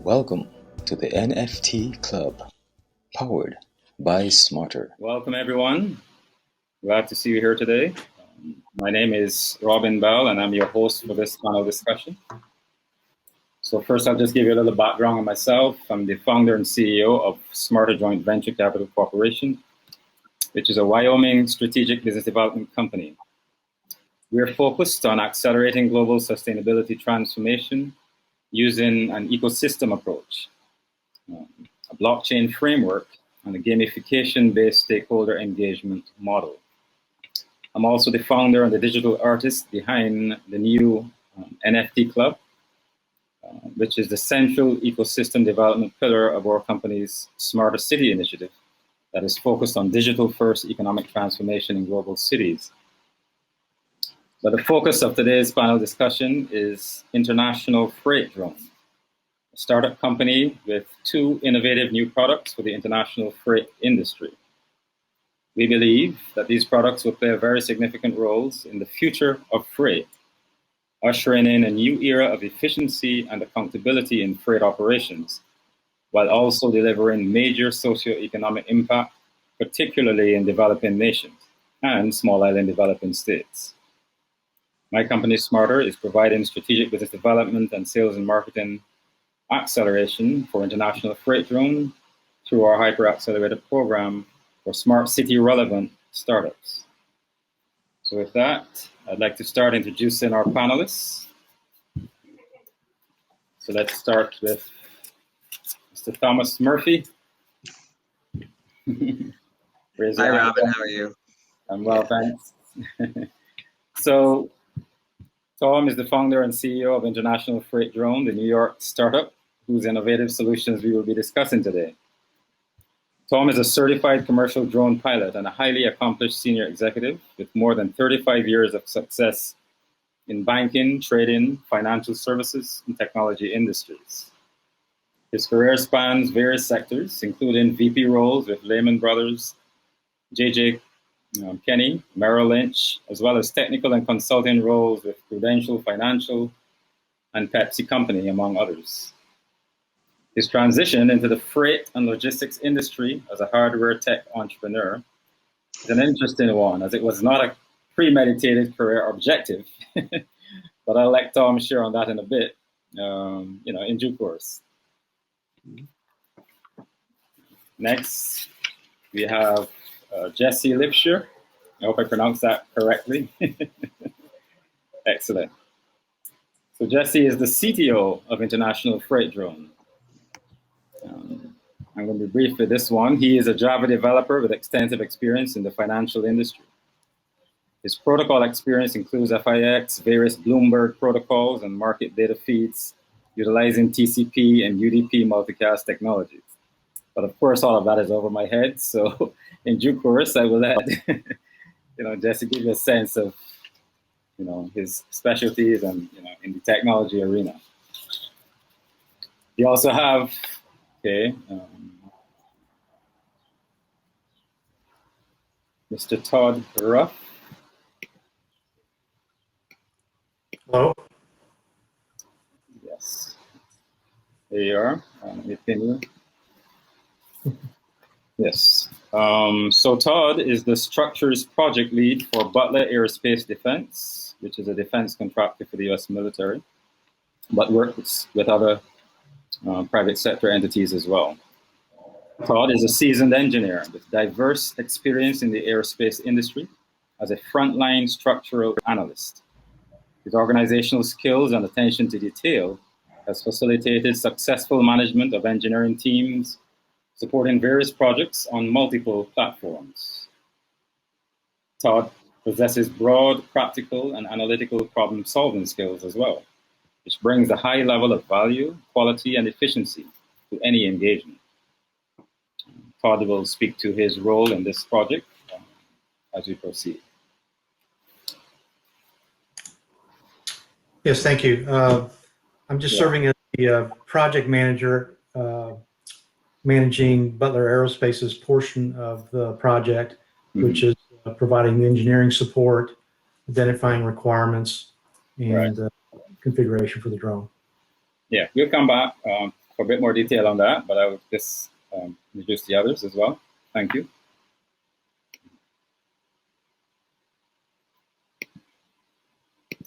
Welcome to the NFT Club, powered by Smarter. Welcome, everyone. Glad to see you here today. My name is Robin Bell, and I'm your host for this panel discussion. So first, I'll just give you a little background on myself. I'm the founder and CEO of Smarter Joint Venture Capital Corporation, which is a Wyoming strategic business development company. We're focused on accelerating global sustainability transformation using an ecosystem approach, a blockchain framework, and a gamification-based stakeholder engagement model. I'm also the founder and the digital artist behind the new NFT Club, which is the central ecosystem development pillar of our company's Smarter City initiative that is focused on digital-first economic transformation in global cities. But the focus of today's panel discussion is International Freight Drone, a startup company with two innovative new products for the international freight industry. We believe that these products will play very significant roles in the future of freight, ushering in a new era of efficiency and accountability in freight operations, while also delivering major socioeconomic impact, particularly in developing nations and small island developing states. My company, Smarter, is providing strategic business development and sales and marketing acceleration for International Freight Drone through our Hyper Accelerator program for smart city relevant startups. So with that, I'd like to start introducing our panelists. So let's start with Mr. Thomas Murphy. Hi, Robin, how are you? I'm well, thanks. So Tom is the founder and CEO of International Freight Drone, the New York startup whose innovative solutions we will be discussing today. Tom is a certified commercial drone pilot and a highly accomplished senior executive with more than 35 years of success in banking, trading, financial services, and technology industries. His career spans various sectors, including VP roles with Lehman Brothers, JJ Kenny, Merrill Lynch, as well as technical and consulting roles with Prudential Financial and Pepsi Company, among others. His transition into the freight and logistics industry as a hardware tech entrepreneur is an interesting one, as it was not a premeditated career objective, but I'll let Tom share on that in a bit, in due course. Next, we have Jesse Lipsher. I hope I pronounced that correctly. Excellent. So Jesse is the CTO of International Freight Drone. I'm going to be brief with this one. He is a Java developer with extensive experience in the financial industry. His protocol experience includes FIX, various Bloomberg protocols, and market data feeds utilizing TCP and UDP multicast technologies. But of course, all of that is over my head. So in due course, I will let Jesse give you a sense of his specialties and in the technology arena. You also have Mr. Todd Ruff. Hello. Yes. There you are. Yes. So Todd is the structures project lead for Butler Aerospace Defense, which is a defense contractor for the U.S. military, but works with other private sector entities as well. Todd is a seasoned engineer with diverse experience in the aerospace industry as a frontline structural analyst. His organizational skills and attention to detail has facilitated successful management of engineering teams, supporting various projects on multiple platforms. Todd possesses broad practical and analytical problem-solving skills as well, which brings a high level of value, quality, and efficiency to any engagement. Todd will speak to his role in this project as we proceed. Yes, thank you. I'm just serving as the project manager, managing Butler Aerospace's portion of the project, which is providing the engineering support, identifying requirements, and configuration for the drone. Yeah, we'll come back for a bit more detail on that, but I will just introduce the others as well. Thank you.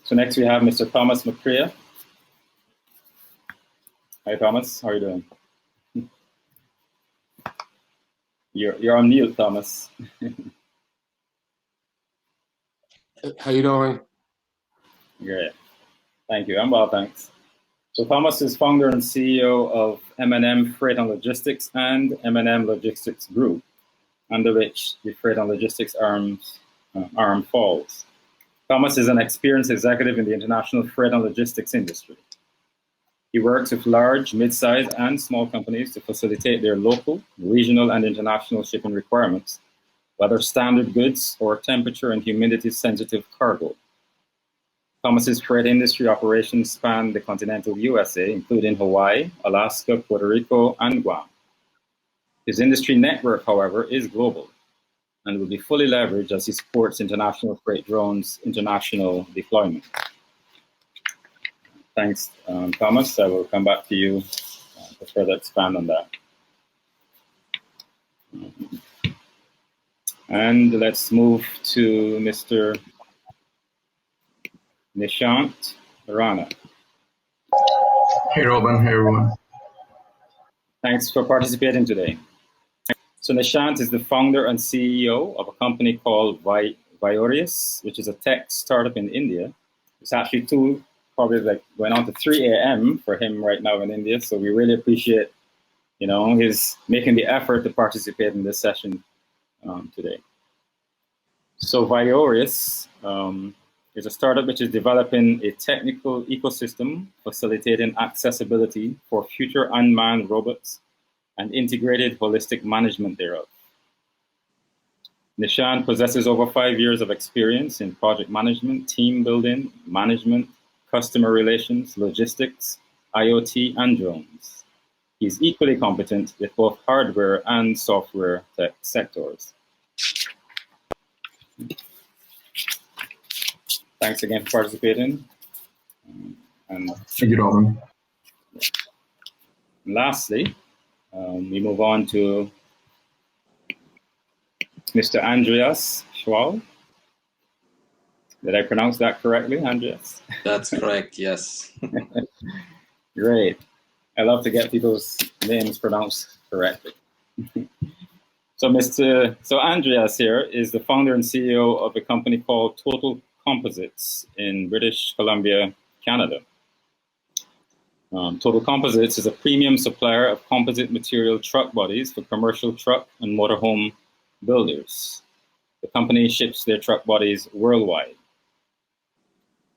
So next we have Mr. Thomas McCrea. Hi, Thomas. How are you doing? You're on mute, Thomas. How you doing? Great. Thank you. I'm well, thanks. So Thomas is founder and CEO of M&M Freight and Logistics and M&M Logistics Group, under which the Freight and Logistics arm falls. Thomas is an experienced executive in the international freight and logistics industry. He works with large, mid-sized, and small companies to facilitate their local, regional, and international shipping requirements, whether standard goods or temperature and humidity-sensitive cargo. Thomas's freight industry operations span the continental USA, including Hawaii, Alaska, Puerto Rico, and Guam. His industry network, however, is global and will be fully leveraged as he supports international freight drones' international deployment. Thanks, Thomas. I will come back to you to further expand on that. And let's move to Mr. Nishant Rana. Hey, Robin. Hey, everyone. Thanks for participating today. So Nishant is the founder and CEO of a company called Viorius, which is a tech startup in India. It's actually probably like going on to 3 a.m. for him right now in India. So we really appreciate, his making the effort to participate in this session today. So Viorius is a startup which is developing a technical ecosystem facilitating accessibility for future unmanned robots and integrated holistic management thereof. Nishant possesses over 5 years of experience in project management, team building, management, customer relations, logistics, IoT, and drones. He's equally competent with both hardware and software tech sectors. Thanks again for participating. And Thank you, Robin. lastly, we move on to Mr. Andreas Schwal. Did I pronounce that correctly, Andreas? That's correct, yes. Great. I love to get people's names pronounced correctly. So Andreas here is the founder and CEO of a company called Total Composites in British Columbia, Canada. Total Composites is a premium supplier of composite material truck bodies for commercial truck and motorhome builders. The company ships their truck bodies worldwide.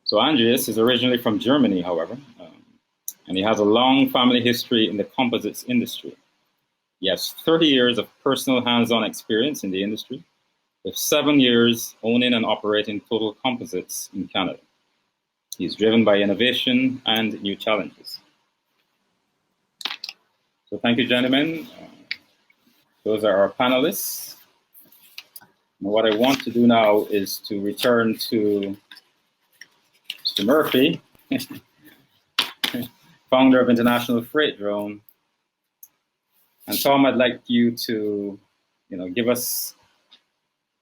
So Andreas is originally from Germany, however, and he has a long family history in the composites industry. He has 30 years of personal hands-on experience in the industry, with 7 years owning and operating Total Composites in Canada. He's driven by innovation and new challenges. So thank you, gentlemen. Those are our panelists. And what I want to do now is to return to Mr. Murphy, founder of International Freight Drone. And Tom, I'd like you to, give us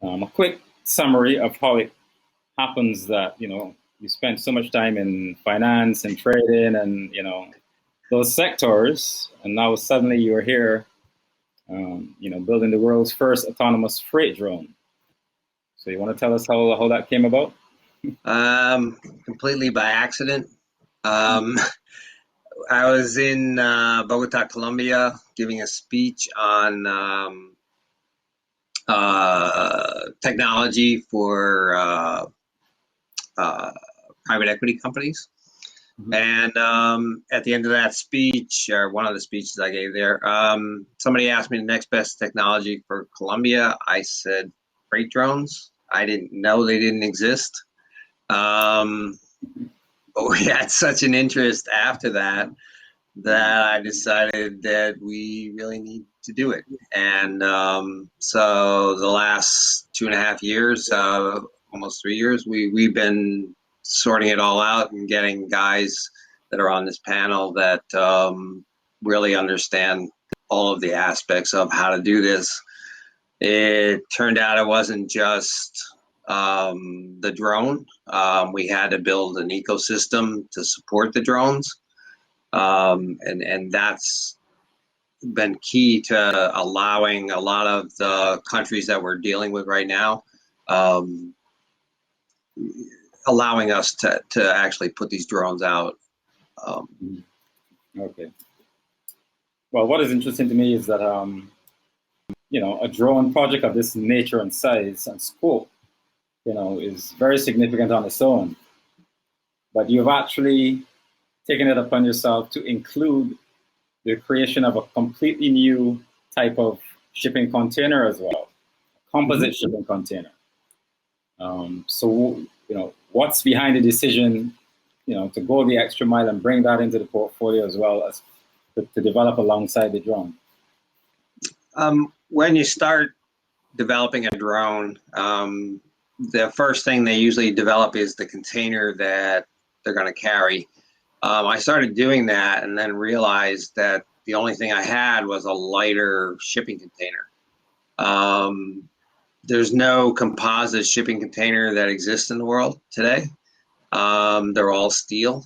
a quick summary of how it happens that, you spend so much time in finance and trading and, those sectors, and now suddenly you're here, building the world's first autonomous freight drone. So you want to tell us how that came about? Completely by accident. I was in Bogota, Colombia, giving a speech on technology for private equity companies. Mm-hmm. And at the end of that speech, or one of the speeches I gave there, somebody asked me the next best technology for Colombia. I said freight drones. I didn't know they didn't exist. But we had such an interest after that I decided that we really need to do it. And so the last 2.5 years, almost 3 years, we've been sorting it all out and getting guys that are on this panel that really understand all of the aspects of how to do this. It turned out it wasn't just the drone. We had to build an ecosystem to support the drones. And that's been key to allowing a lot of the countries that we're dealing with right now, allowing us to actually put these drones out. Okay. Well, what is interesting to me is that, a drone project of this nature and size and scope, is very significant on its own. But you've actually taken it upon yourself to include the creation of a completely new type of shipping container as well, a composite shipping container. So, what's behind the decision, to go the extra mile and bring that into the portfolio as well as to develop alongside the drone? When you start developing a drone, the first thing they usually develop is the container that they're going to carry. I started doing that and then realized that the only thing I had was a lighter shipping container. There's no composite shipping container that exists in the world today. They're all steel.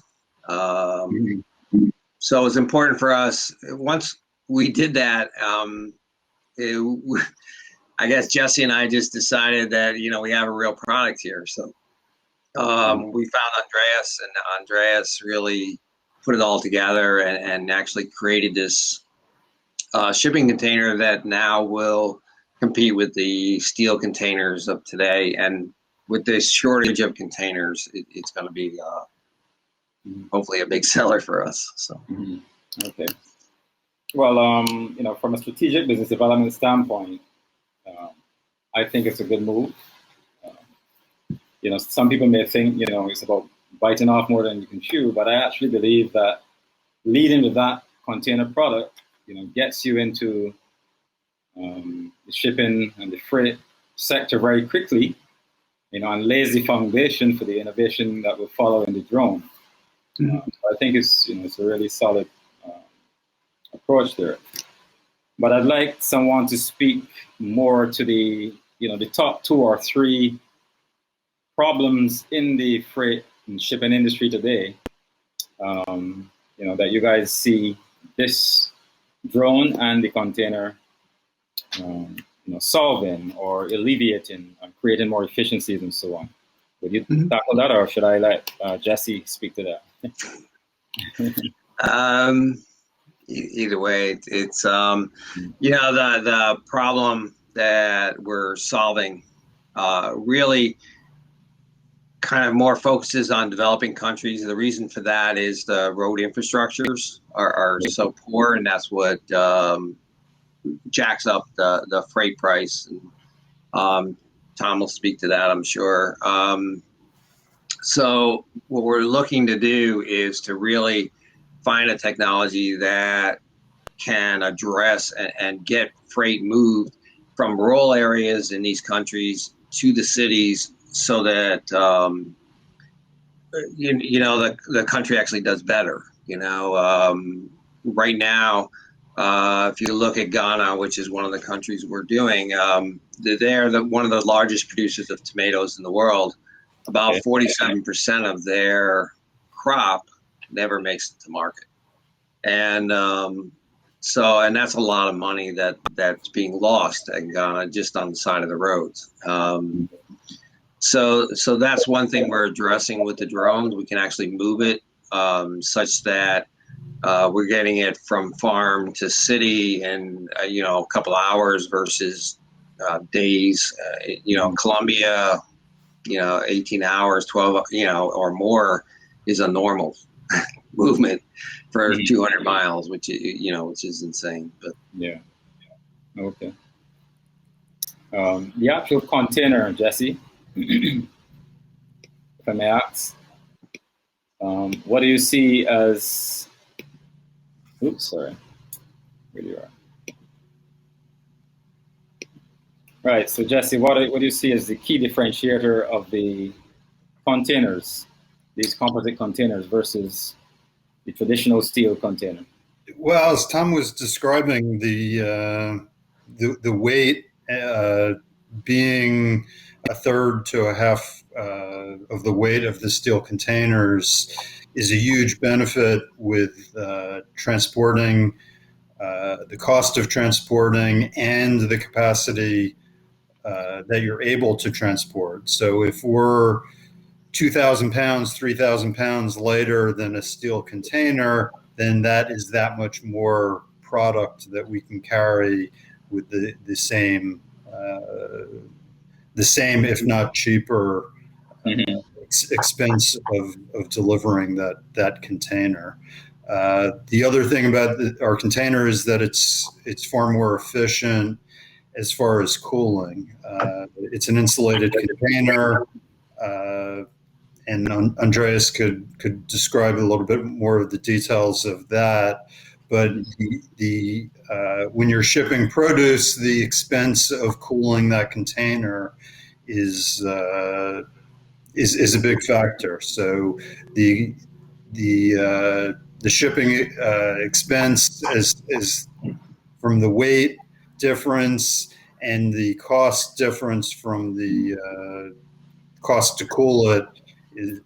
So it's important for us. Once we did that, I guess Jesse and I just decided that, we have a real product here. So we found Andreas, and Andreas really put it all together and actually created this shipping container that now will compete with the steel containers of today. And with this shortage of containers, it's going to be hopefully a big seller for us. So. Okay. Well, from a strategic business development standpoint, I think it's a good move. Some people may think, it's about biting off more than you can chew, but I actually believe that leading with that container product, gets you into the shipping and the freight sector very quickly, and lays the foundation for the innovation that will follow in the drone. So I think it's a really solid approach there. But I'd like someone to speak more to the top 2 or 3 problems in the freight and shipping industry today. That you guys see this drone and the container, solving or alleviating and creating more efficiencies and so on. Would you tackle that, or should I let Jesse speak to that? Either way, it's the problem that we're solving really kind of more focuses on developing countries. The reason for that is the road infrastructures are so poor, and that's what jacks up the freight price. And Tom will speak to that, I'm sure. So what we're looking to do is to really find a technology that can address and get freight moved from rural areas in these countries to the cities, so that the country actually does better. Right now, if you look at Ghana, which is one of the countries we're doing, they're one of the largest producers of tomatoes in the world. About 47% of their crop never makes it to market, and that's a lot of money that's being lost in Ghana just on the side of the roads. So that's one thing we're addressing with the drones. We can actually move it such that we're getting it from farm to city in a couple hours versus days. Colombia, 18 hours, 12, or more is a normal movement for 200 miles, which is insane. But yeah. Okay. The actual container, Jesse, if I may ask, what do you see as? Oops, sorry. Where you are. Right. So Jesse, what do you see as the key differentiator of the containers, these composite containers versus the traditional steel container? Well, as Tom was describing the weight being a third to a half of the weight of the steel containers is a huge benefit with transporting, the cost of transporting and the capacity that you're able to transport. So if we're 2,000 pounds, 3,000 pounds lighter than a steel container, then that is that much more product that we can carry with the same, if not cheaper, Mhm. expense of delivering that container. The other thing about our container is that it's far more efficient as far as cooling. It's an insulated container. And Andreas could describe a little bit more of the details of that. But the when you're shipping produce, the expense of cooling that container is a big factor. So the shipping expense is from the weight difference and the cost difference from the cost to cool it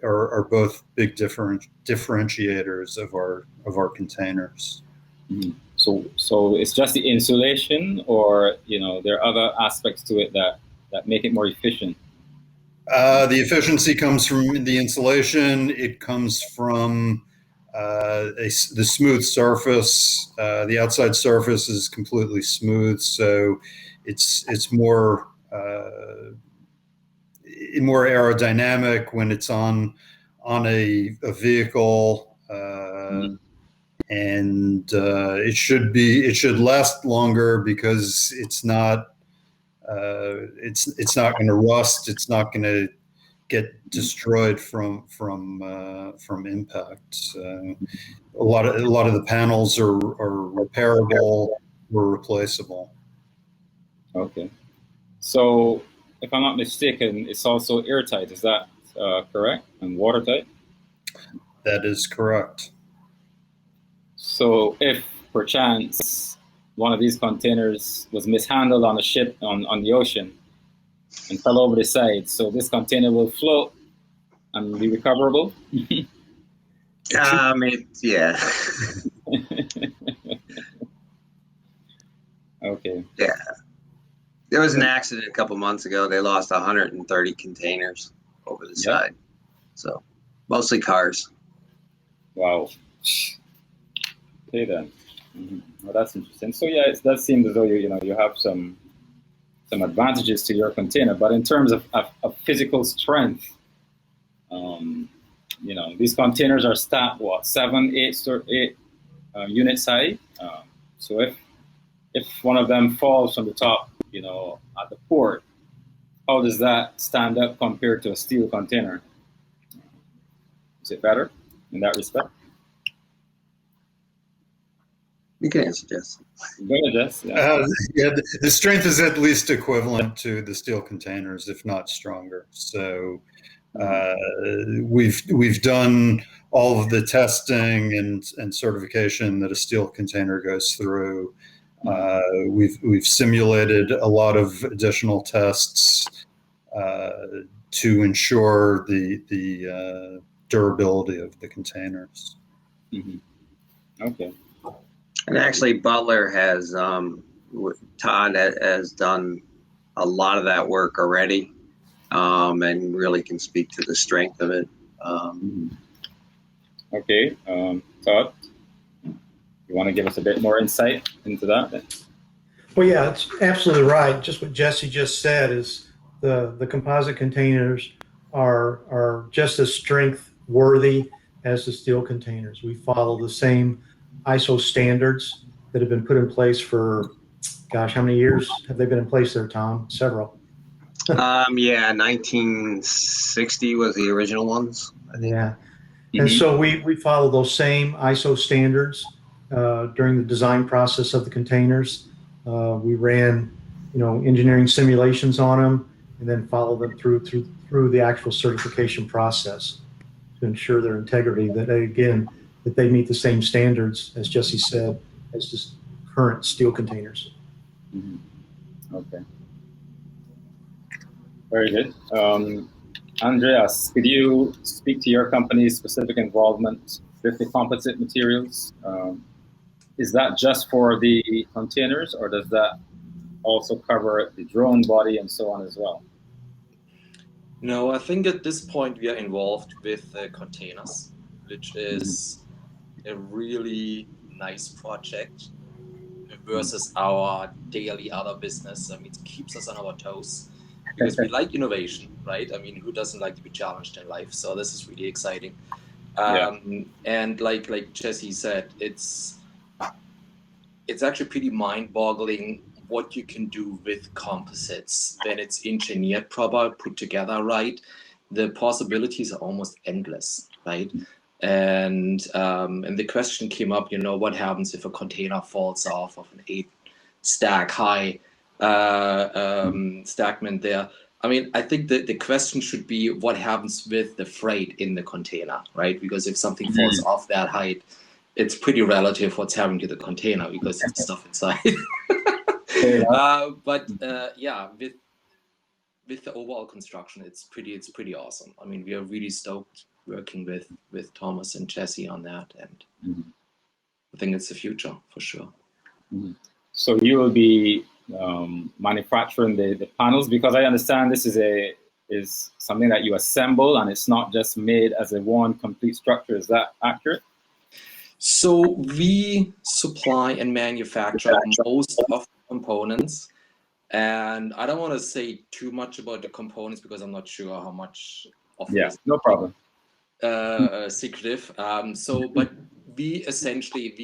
are both big differentiators of our containers. Mhm. So it's just the insulation, or there are other aspects to it that make it more efficient. The efficiency comes from the insulation. It comes from the smooth surface. The outside surface is completely smooth, so it's more aerodynamic when it's on a vehicle, and it should last longer because it's not going to rust. It's not going to get destroyed from impact. A lot of the panels are repairable or replaceable. Okay. So if I'm not mistaken, it's also airtight. Is that correct? And watertight? That is correct. So if perchance one of these containers was mishandled on a ship on the ocean and fell over the side, so this container will float and be recoverable? Yeah. Okay. Yeah. There was an accident a couple months ago. They lost 130 containers over the side. So mostly cars. Wow. Okay then. Mm-hmm. Well, that's interesting. So yeah, it does seem as though you have some advantages to your container, but in terms of physical strength, these containers are stacked 7, 8 units high. So if one of them falls from the top, at the port, how does that stand up compared to a steel container? Is it better in that respect? You can answer, Jess. Go ahead, Jess. Yeah. The strength is at least equivalent to the steel containers, if not stronger. So we've done all of the testing and certification that a steel container goes through. We've simulated a lot of additional tests to ensure the durability of the containers. Mm-hmm. Okay. And actually, Butler has Todd has done a lot of that work already, and really can speak to the strength of it. Okay, Todd, you want to give us a bit more insight into that? Well, yeah, it's absolutely right. Just what Jesse just said is the composite containers are just as strength worthy as the steel containers. We follow the same ISO standards that have been put in place for, gosh, how many years have they been in place there, Tom? Several. 1960 was the original ones, I think. Yeah. And so we follow those same ISO standards during the design process of the containers. We ran, engineering simulations on them, and then follow them through the actual certification process to ensure their integrity. That again, that they meet the same standards, as Jesse said, as just current steel containers. Mm-hmm. Okay. Very good. Andreas, could you speak to your company's specific involvement with the composite materials? Is that just for the containers, or does that also cover the drone body and so on as well? No, I think at this point we are involved with containers, which is a really nice project versus our daily other business. I mean, it keeps us on our toes because we like innovation, right? I mean, who doesn't like to be challenged in life? So this is really exciting. And like Jesse said, it's actually pretty mind-boggling what you can do with composites when it's engineered proper, put together right. The possibilities are almost endless, right? And the question came up, you know, what happens if a container falls off of an 8-stack high stackment there? I mean, I think that the question should be what happens with the freight in the container, right? Because if something falls off that height, it's pretty relative what's happening to the container because it's stuff inside. Yeah, with the overall construction, it's pretty awesome. I mean, we are really stoked working with Thomas and Jesse on that, and I think it's the future for sure. So you will be manufacturing the panels, because I understand this is something that you assemble and it's not just made as a one complete structure. Is that accurate? So we supply and manufacture most of the components, and I don't want to say too much about the components because I'm not sure how much of it is no problem. Secretive. But we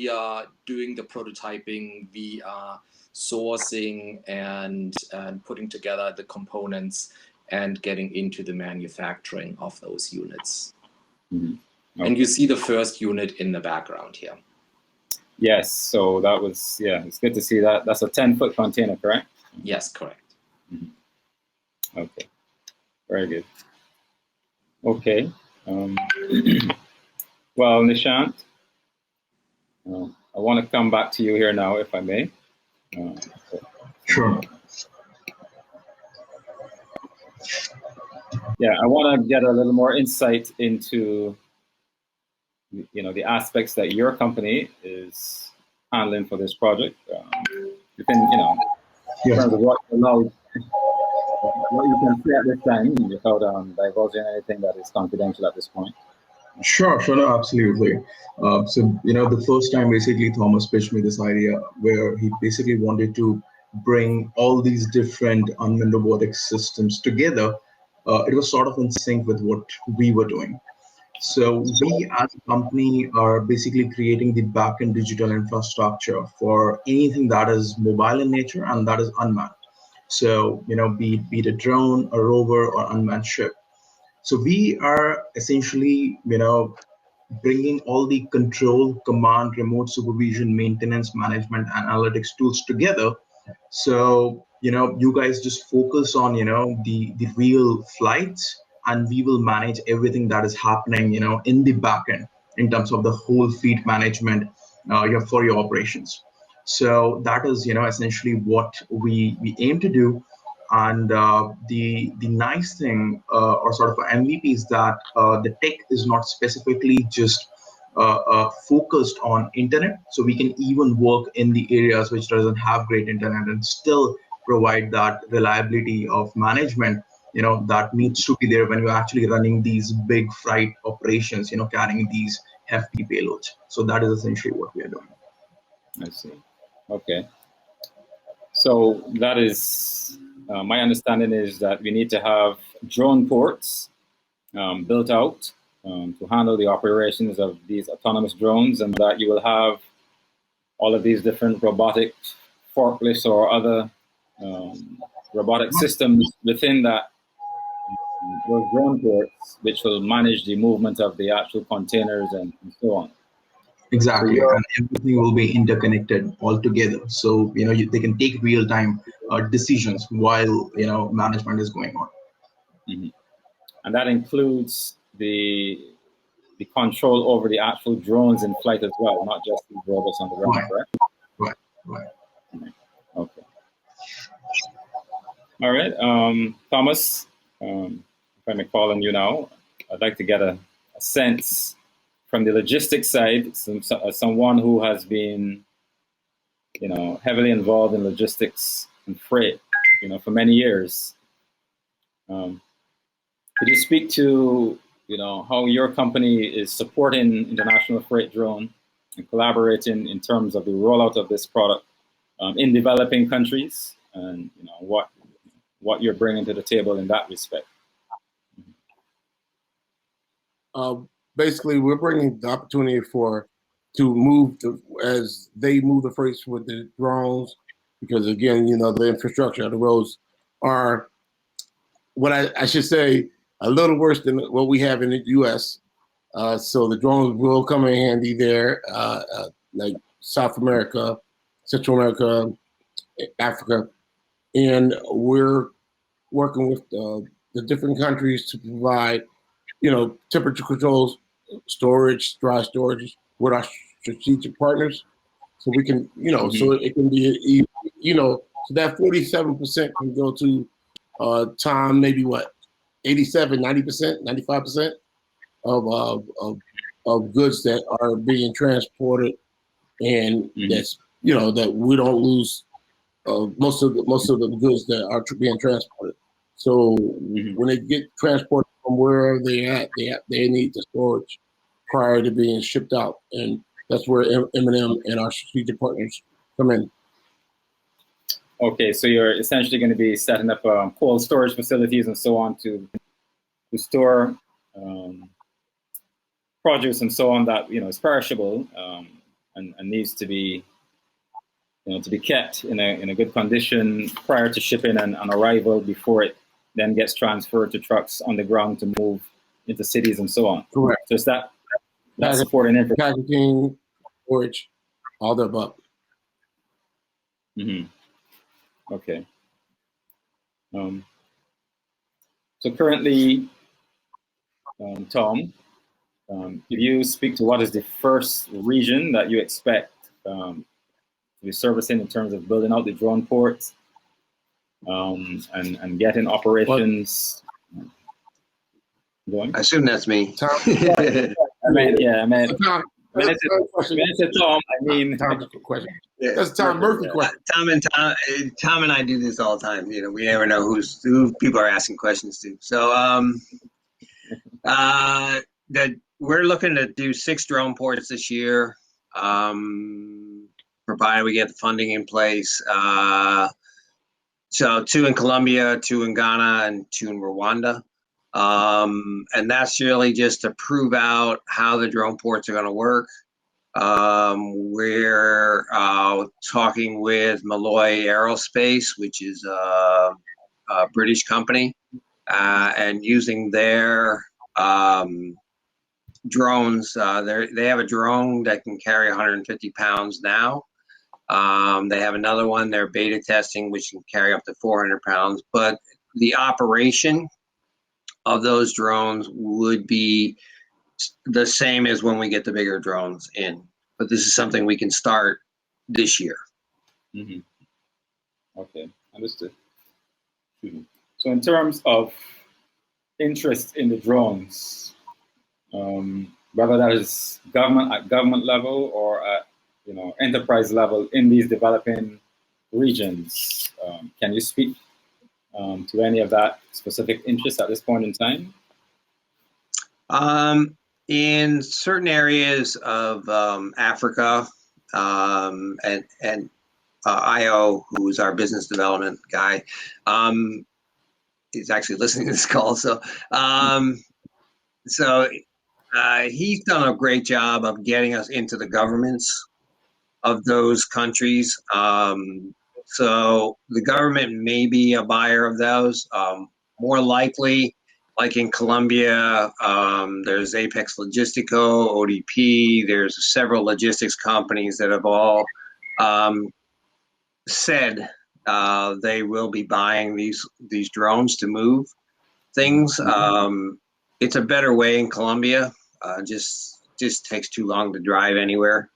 are doing the prototyping, we are sourcing and putting together the components and getting into the manufacturing of those units. Okay. And you see the first unit in the background here. Yes, so that was, it's good to see that. That's a 10-foot container, correct? Yes, correct. Okay, very good. Okay. Well, Nishant, I want to come back to you here now, if I may. Sure. Yeah, I want to get a little more insight into, the aspects that your company is handling for this project. Within, in terms of what allowed, what you can say at this time without divulging anything that is confidential at this point. Sure, no, absolutely. The first time basically Thomas pitched me this idea where he basically wanted to bring all these different unmanned robotic systems together. It was sort of in sync with what we were doing. So we as a company are basically creating the backend digital infrastructure for anything that is mobile in nature and that is unmanned. So, be it a drone, a rover, or unmanned ship. So we are essentially, bringing all the control, command, remote supervision, maintenance, management, and analytics tools together. So, you guys just focus on, the real flights, and we will manage everything that is happening, in the backend in terms of the whole fleet management for your operations. So that is, essentially what we aim to do. And the nice thing or sort of MVP is that the tech is not specifically just focused on internet. So we can even work in the areas which doesn't have great internet and still provide that reliability of management, that needs to be there when you're actually running these big freight operations, carrying these hefty payloads. So that is essentially what we are doing. I see. Okay. So that is, my understanding is that we need to have drone ports built out to handle the operations of these autonomous drones, and that you will have all of these different robotic forklifts or other robotic systems within that those drone ports, which will manage the movement of the actual containers and so on. Exactly, and everything will be interconnected all together. So they can take real-time decisions while management is going on. And that includes the the control over the actual drones in flight as well, not just the robots on the ground, Right. correct? Right. Okay. All right, Thomas, if I may call on you now, I'd like to get a sense from the logistics side, someone who has been, heavily involved in logistics and freight, for many years. Could you speak to, how your company is supporting international freight drone and collaborating in terms of the rollout of this product in developing countries, and what you're bringing to the table in that respect? Basically, we're bringing the opportunity to move as they move the freights with the drones, because again, the infrastructure of the roads are, what I should say, a little worse than what we have in the U.S. So the drones will come in handy there, like South America, Central America, Africa, and we're working with the different countries to provide, temperature controls, storage, dry storage with our strategic partners, so we can, so it can be, so that 47% can go to time, maybe what, 87, 90%, 95% of goods that are being transported, and that's, that we don't lose most of the goods that are being transported. So when they get transported from wherever they at, they need the storage prior to being shipped out, and that's where M&M and our strategic partners come in. Okay, so you're essentially going to be setting up cold storage facilities and so on to store produce and so on that is perishable and needs to be to be kept in a good condition prior to shipping and arrival, before it then gets transferred to trucks on the ground to move into cities and so on. Correct. So it's that supporting infrastructure. Packaging, storage, all the above. Okay. So currently, Tom, could you speak to what is the first region that you expect to be servicing in terms of building out the drone ports and getting operations going? I assume that's me. Tom, Question. That's a Tom Murphy question. Tom and I do this all the time. We never know who people are asking questions to. So we're looking to do 6 drone ports this year, provided we get the funding in place. So 2 in Colombia, 2 in Ghana, and 2 in Rwanda. And that's really just to prove out how the drone ports are going to work. We're talking with Malloy Aerospace, which is a British company, and using their drones. They have a drone that can carry 150 pounds now. They have another one they're beta testing, which can carry up to 400 pounds. But the operation of those drones would be the same as when we get the bigger drones in. But this is something we can start this year. Okay, understood. So in terms of interest in the drones, whether that is at government level or at enterprise level in these developing regions, can you speak to any of that specific interest at this point in time? In certain areas of Africa, and Io, who's our business development guy, he's actually listening to this call. So, he's done a great job of getting us into the governments of those countries. So the government may be a buyer of those. More likely, like in Colombia, there's Apex Logistico, ODP. There's several logistics companies that have all said they will be buying these drones to move things. It's a better way in Colombia. Just takes too long to drive anywhere.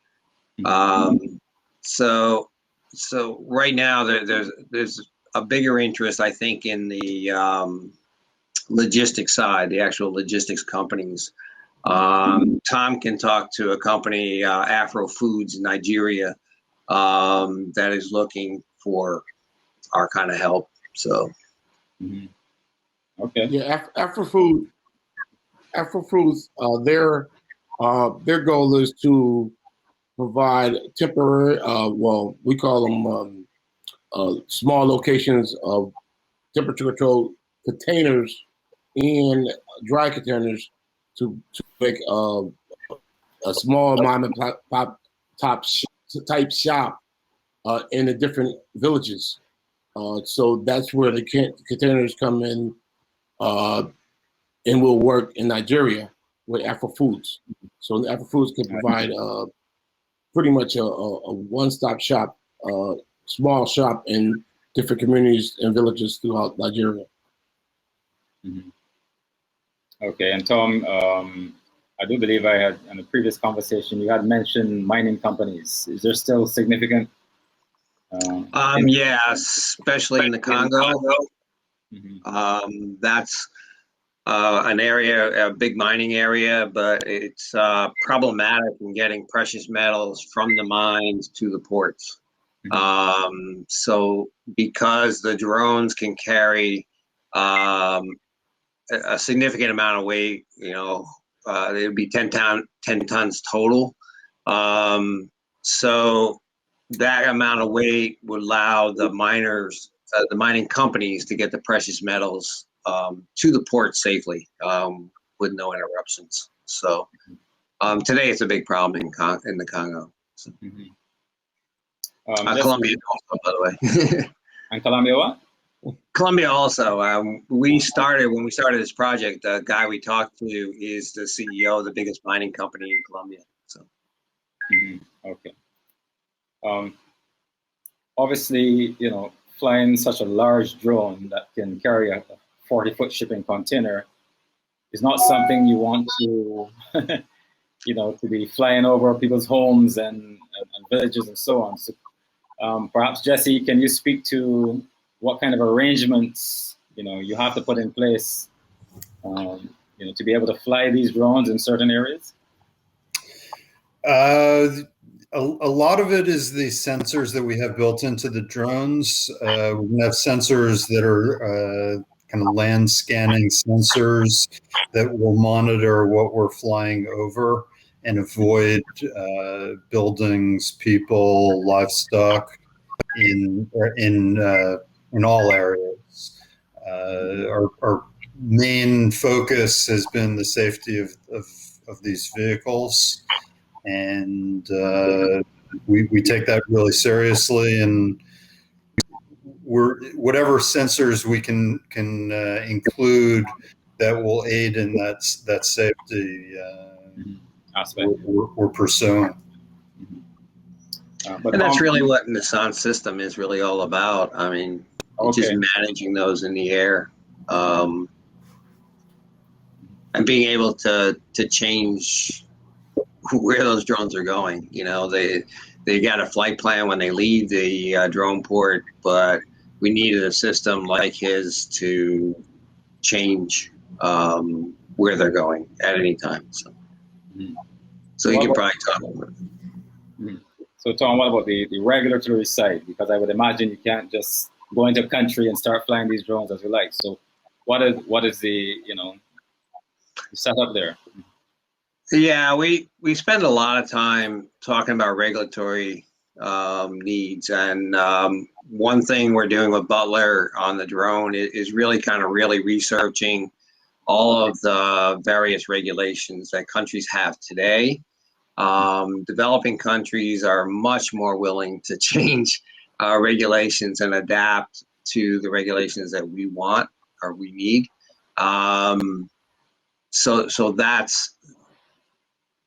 So right now there's a bigger interest, I think, in the logistics side, the actual logistics companies. Tom can talk to a company, Afro Foods in Nigeria, that is looking for our kind of help. So, okay. Yeah, Afro Foods, their goal is to provide temporary, well, we call them small locations of temperature-controlled containers and dry containers to make a small mom and pop type shop in the different villages. So that's where the containers come in and will work in Nigeria with Afro Foods. So Afro Foods can provide pretty much a one-stop shop, small shop in different communities and villages throughout Nigeria. Okay, and Tom, I do believe I had in a previous conversation you had mentioned mining companies. Is there still significant? yeah, especially in the Congo. That's an area, a big mining area, but it's problematic in getting precious metals from the mines to the ports. So because the drones can carry a significant amount of weight, it would be 10 tons total. So that amount of weight would allow the miners, the mining companies, to get the precious metals to the port safely with no interruptions. So today it's a big problem in the Congo. So. Colombia also, by the way. And Colombia what? Colombia also. When we started this project, the guy we talked to is the CEO of the biggest mining company in Colombia. So. Okay. Obviously, flying such a large drone that can carry a 40-foot shipping container is not something you want to, to be flying over people's homes and villages and so on. So, perhaps Jesse, can you speak to what kind of arrangements you have to put in place, to be able to fly these drones in certain areas? A lot of it is the sensors that we have built into the drones. We have sensors that are kind of land scanning sensors that will monitor what we're flying over and avoid buildings, people, livestock in all areas. Our main focus has been the safety of these vehicles. And we take that really seriously, and whatever sensors we can include that will aid in that safety aspect we're pursuing. And that's really what Nissan's system is really all about. I mean, just managing those in the air, and being able to change where those drones are going. They got a flight plan when they leave the drone port, but we needed a system like his to change where they're going at any time. So you can probably talk about it. So Tom, what about the regulatory side? Because I would imagine you can't just go into a country and start flying these drones as you like. So what is the setup there? Yeah, we spend a lot of time talking about regulatory needs, and one thing we're doing with Butler on the drone is really researching all of the various regulations that countries have today. Developing countries are much more willing to change regulations and adapt to the regulations that we want or we need. So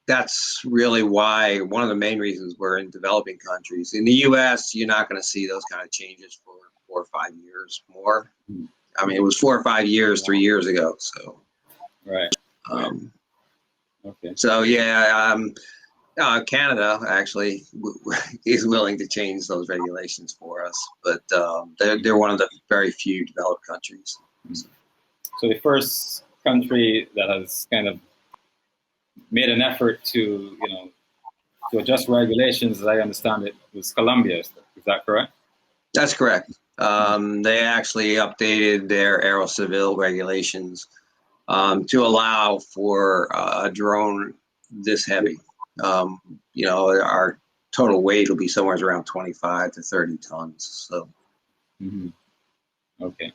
that's really why, one of the main reasons we're in developing countries. In the US, you're not going to see those kind of changes for 4 or 5 years more. I mean, it was 4 or 5 years 3 years ago. So, right. Okay. So yeah, Canada actually is willing to change those regulations for us, but they're one of the very few developed countries. So the first country that has kind of made an effort to, to adjust regulations, as I understand it, was Colombia. Is that correct? That's correct. They actually updated their aero civil regulations to allow for a drone this heavy. Our total weight will be somewhere around 25 to 30 tons. So, okay,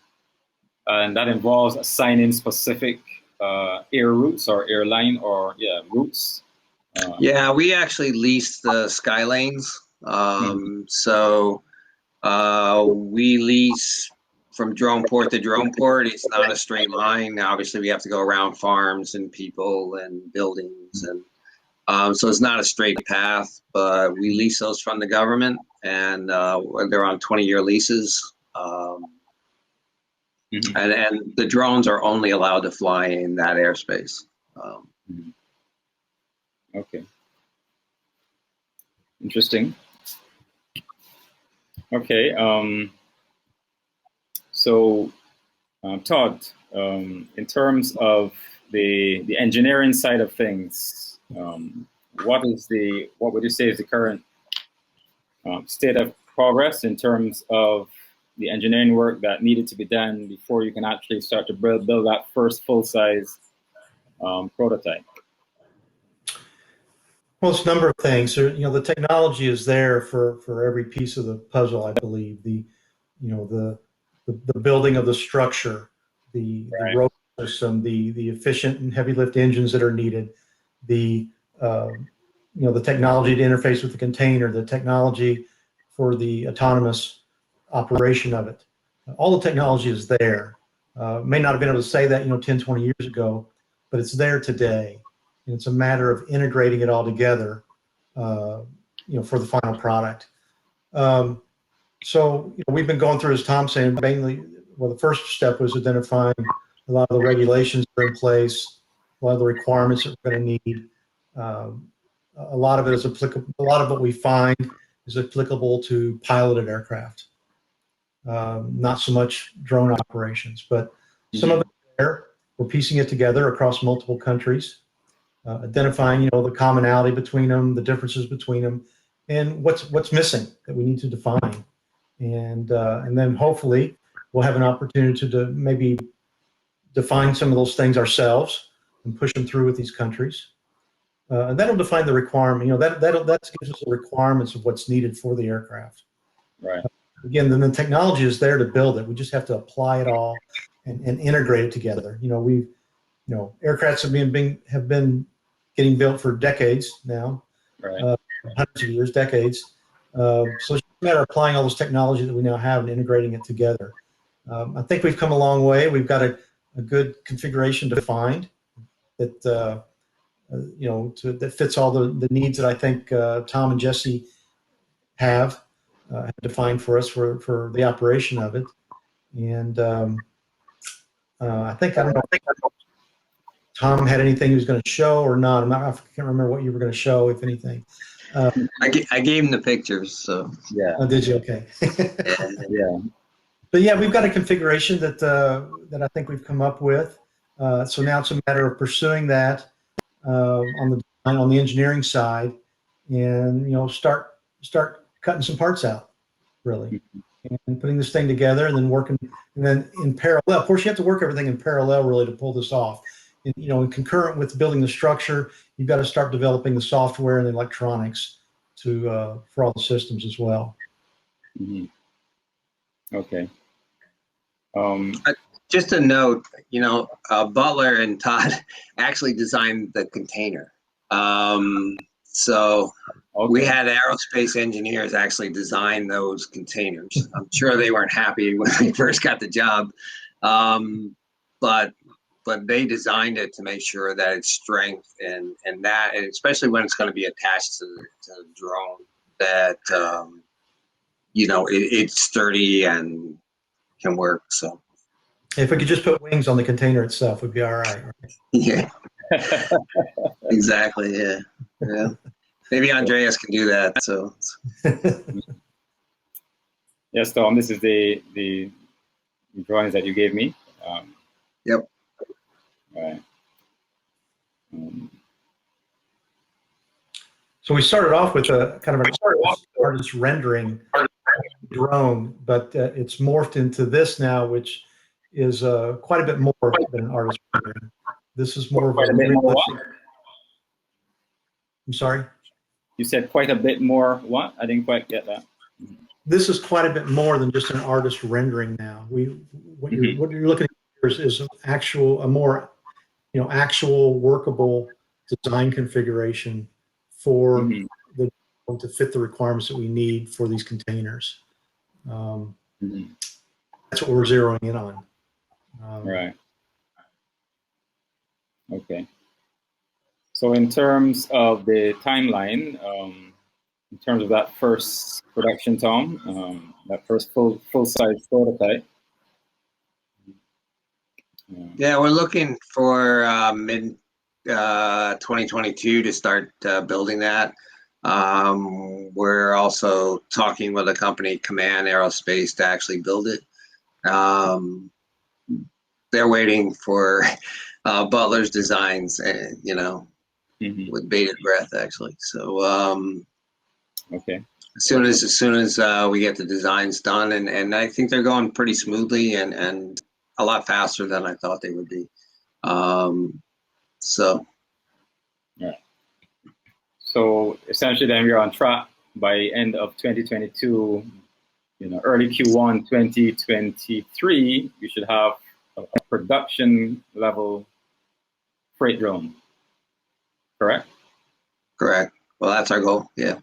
and that involves assigning specific air routes or airline or routes. Yeah, we actually lease the sky lanes. So we lease from drone port to drone port. It's not a straight line. Obviously, we have to go around farms and people and buildings, and so it's not a straight path. But we lease those from the government, and they're on 20-year leases. And the drones are only allowed to fly in that airspace. Okay. Interesting. Okay. So, Todd, in terms of the engineering side of things, what would you say is the current state of progress in terms of the engineering work that needed to be done before you can actually start to build that first full-size prototype? Well, it's a number of things. The technology is there for every piece of the puzzle, I believe. The building of the structure, the road system, the efficient and heavy lift engines that are needed, the technology to interface with the container, the technology for the autonomous operation of it. All the technology is there. May not have been able to say that 10, 20 years ago, but it's there today. And it's a matter of integrating it all together, for the final product. So we've been going through, as Tom's saying, mainly, well, the first step was identifying a lot of the regulations that are in place, a lot of the requirements that we're going to need. A lot of it is applicable. A lot of what we find is applicable to piloted aircraft, not so much drone operations, but some of it there. We're piecing it together across multiple countries. Identifying, the commonality between them, the differences between them, and what's missing that we need to define, and then hopefully we'll have an opportunity to maybe define some of those things ourselves and push them through with these countries, and that'll define the requirement. That gives us the requirements of what's needed for the aircraft. Right. Again, then the technology is there to build it. We just have to apply it all and integrate it together. Aircrafts have been getting built for decades now, right. Hundreds of years, decades. So it's just a matter of applying all this technology that we now have and integrating it together. I think we've come a long way. We've got a good configuration defined that that fits all the needs that I think Tom and Jesse have defined for us for the operation of it. And I don't know if Tom had anything he was going to show or not. I can't remember what you were going to show, if anything. I gave him the pictures, so. Yeah. Oh, did you? Okay. Yeah. But yeah, we've got a configuration that I think we've come up with. So now it's a matter of pursuing that on the engineering side, and start cutting some parts out, really, and putting this thing together, and then working, and then in parallel. Of course, you have to work everything in parallel, really, to pull this off. And, concurrent with building the structure, you've got to start developing the software and the electronics for all the systems as well. Okay. Just a note, Butler and Todd actually designed the container. So we had aerospace engineers actually design those containers. I'm sure they weren't happy when they first got the job, but they designed it to make sure that its strength and especially when it's going to be attached to the drone, that it's sturdy and can work. So if we could just put wings on the container itself, we'd be all right. Yeah. Exactly. Yeah. Yeah. Maybe Andreas can do that. So. Yes, Tom. This is the drawings that you gave me. Yep. Right. So we started off with a kind of an artist rendering drone, but it's morphed into this now, which is quite a bit more than an artist rendering. This is more of Quite a a bit more realistic. what? I'm sorry? You said quite a bit more what? I didn't quite get that. This is quite a bit more than just an artist rendering now. What you're looking at here is a more actual workable design configuration for the to fit the requirements that we need for these containers. That's what we're zeroing in on. Right. Okay. So in terms of the timeline, in terms of that first production, Tom, that first full-size prototype. Yeah, we're looking for mid 2022 to start building that. We're also talking with a company, Command Aerospace, to actually build it. They're waiting for Butler's designs, and with bated breath, actually. So okay. As soon as we get the designs done, and I think they're going pretty smoothly and a lot faster than I thought they would be. So. Yeah. So essentially, then we're on track by end of 2022. Early Q1 2023, we should have a production level freight drone. Correct? Correct. Well, that's our goal. Yeah.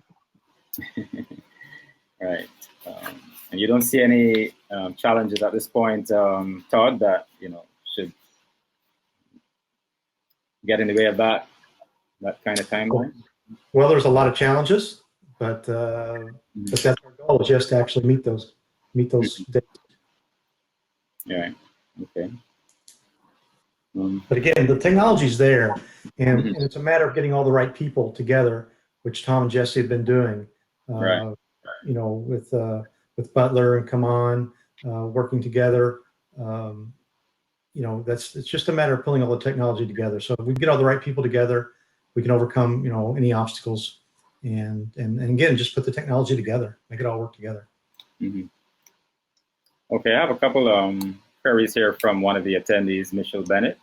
Right. And you don't see any challenges at this point, Todd, that should get in the way of that kind of timeline? Well, there's a lot of challenges, but that's our goal, is just to actually meet those dates. Yeah. Okay. But again, the technology's there, and it's a matter of getting all the right people together, which Tom and Jesse have been doing. Right. With Butler and Come On, working together. It's just a matter of pulling all the technology together. So if we get all the right people together, we can overcome any obstacles, and again, just put the technology together, make it all work together. Okay, I have a couple queries here from one of the attendees, Mitchell Bennett.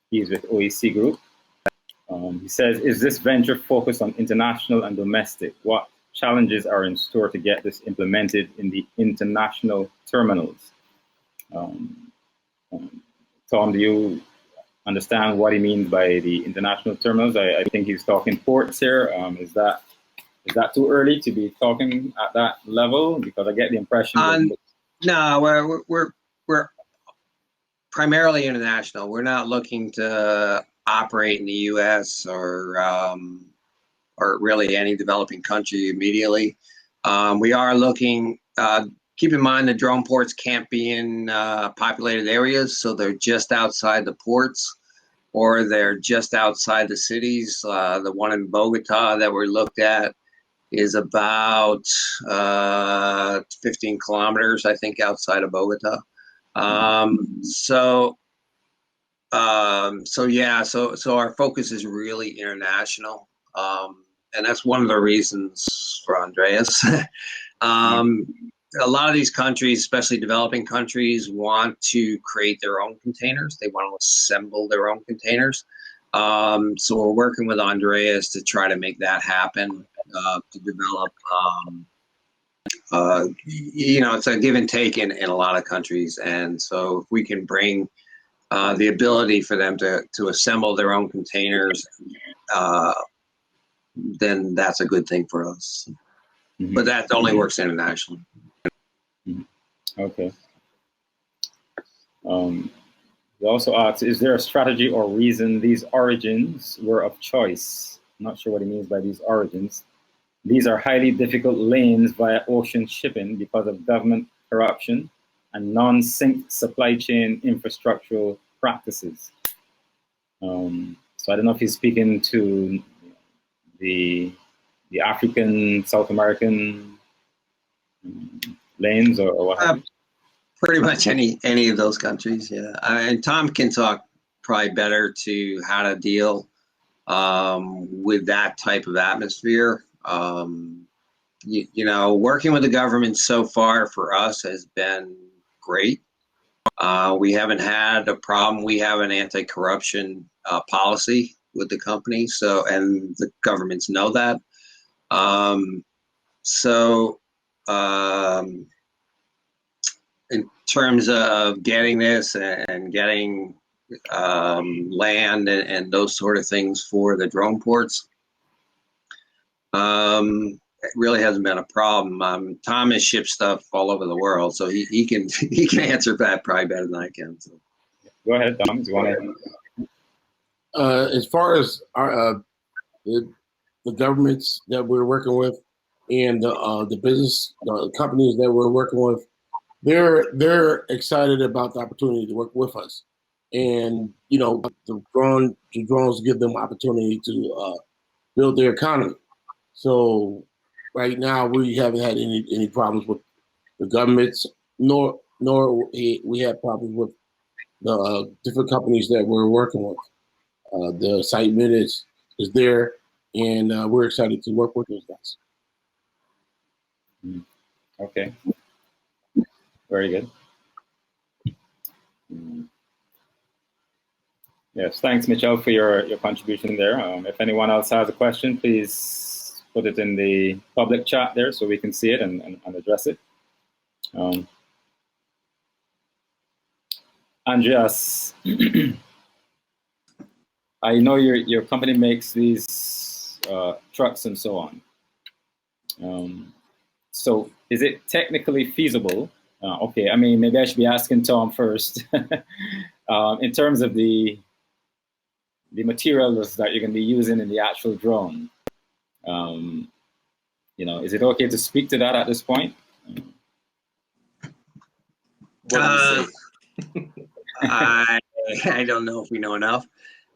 He's with OEC Group. He says, is this venture focused on international and domestic? What challenges are in store to get this implemented in the international terminals? Tom, do you understand what he means by the international terminals? I think he's talking ports here. Is that too early to be talking at that level? Because I get the impression no, we're primarily international. We're not looking to operate in the U.S. or really any developing country immediately. We are looking. Keep in mind, the drone ports can't be in populated areas, so they're just outside the ports, or they're just outside the cities. The one in Bogota that we looked at is about 15 kilometers, I think, outside of Bogota. So our focus is really international, and that's one of the reasons for Andreas. A lot of these countries, especially developing countries, want to create their own containers. They want to assemble their own containers. So we're working with Andreas to try to make that happen, to develop, it's a give and take in a lot of countries. And so if we can bring the ability for them to assemble their own containers, then that's a good thing for us. But that only works internationally. Okay. He also asks, is there a strategy or reason these origins were of choice? I'm not sure what he means by these origins. These are highly difficult lanes via ocean shipping because of government corruption and non-synced supply chain infrastructural practices. So I don't know if he's speaking to the African, South American lanes or what have you. Pretty much any of those countries, yeah. And Tom can talk probably better to how to deal with that type of atmosphere. You know, working with the government so far for us has been great. We haven't had a problem. We have an anti-corruption policy with the company, so, and the governments know that. In terms of getting this and getting land and those sort of things for the drone ports, it really hasn't been a problem. Tom has shipped stuff all over the world, so he can answer that probably better than I can. So. Go ahead, Tom. Do you want to? As far as our, the governments that we're working with and the business companies that we're working with, they're excited about the opportunity to work with us, and you know the drones give them opportunity to build their economy. So right now we haven't had any problems with the governments, nor we have problems with the different companies that we're working with. The excitement is there, and we're excited to work with those guys. Okay. Very good. Yes, thanks, Michelle, for your contribution there. If anyone else has a question, please put it in the public chat there so we can see it and address it. Andreas, I know your company makes these trucks and so on. So is it technically feasible? Okay, I mean, maybe I should be asking Tom first. In terms of the materials that you're going to be using in the actual drone, you know, is it okay to speak to that at this point? What do you say? I don't know if we know enough.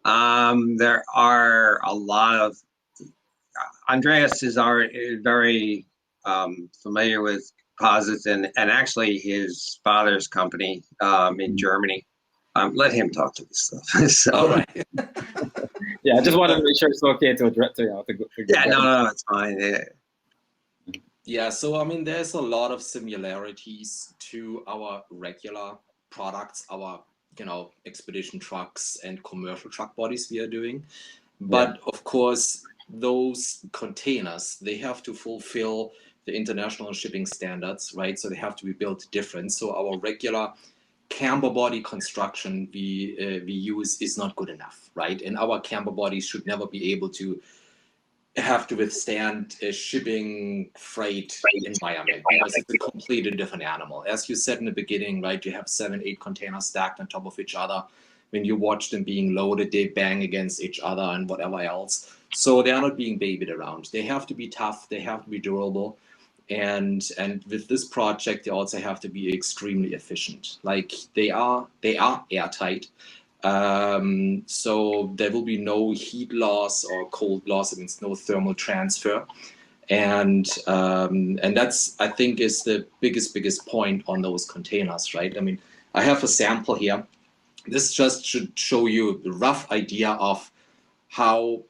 There are a lot of Andreas is very familiar with composites and actually his father's company in Germany. Let him talk to this stuff. So. All right. Yeah, I just wanted to make sure it's okay to address, yeah, no, it's fine. Yeah. Yeah, so I mean, there's a lot of similarities to our regular products, our expedition trucks and commercial truck bodies we are doing. But of course, those containers, they have to fulfill the international shipping standards, right? So they have to be built different. So our regular camber body construction we use is not good enough, right? And our camber bodies should never be able to have to withstand a shipping freight environment because it's a completely different animal. As you said in the beginning, right, you have 7-8 containers stacked on top of each other. When you watch them being loaded, they bang against each other and whatever else. So they are not being babied around. They have to be tough. They have to be durable. And with this project, they also have to be extremely efficient. Like they are airtight. So there will be no heat loss or cold loss. It means no thermal transfer. And that's, I think, is the biggest point on those containers, right? I mean, I have a sample here. This just should show you a rough idea of how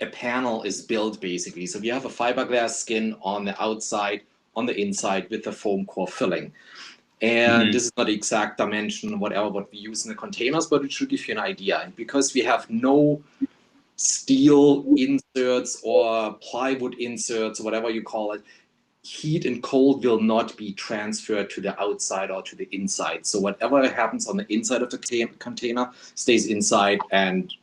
a panel is built, basically. So we have a fiberglass skin on the outside, on the inside with the foam core filling. And this is not the exact dimension, whatever, what we use in the containers, but it should give you an idea. And because we have no steel inserts or plywood inserts, whatever you call it, heat and cold will not be transferred to the outside or to the inside. So whatever happens on the inside of the container stays inside and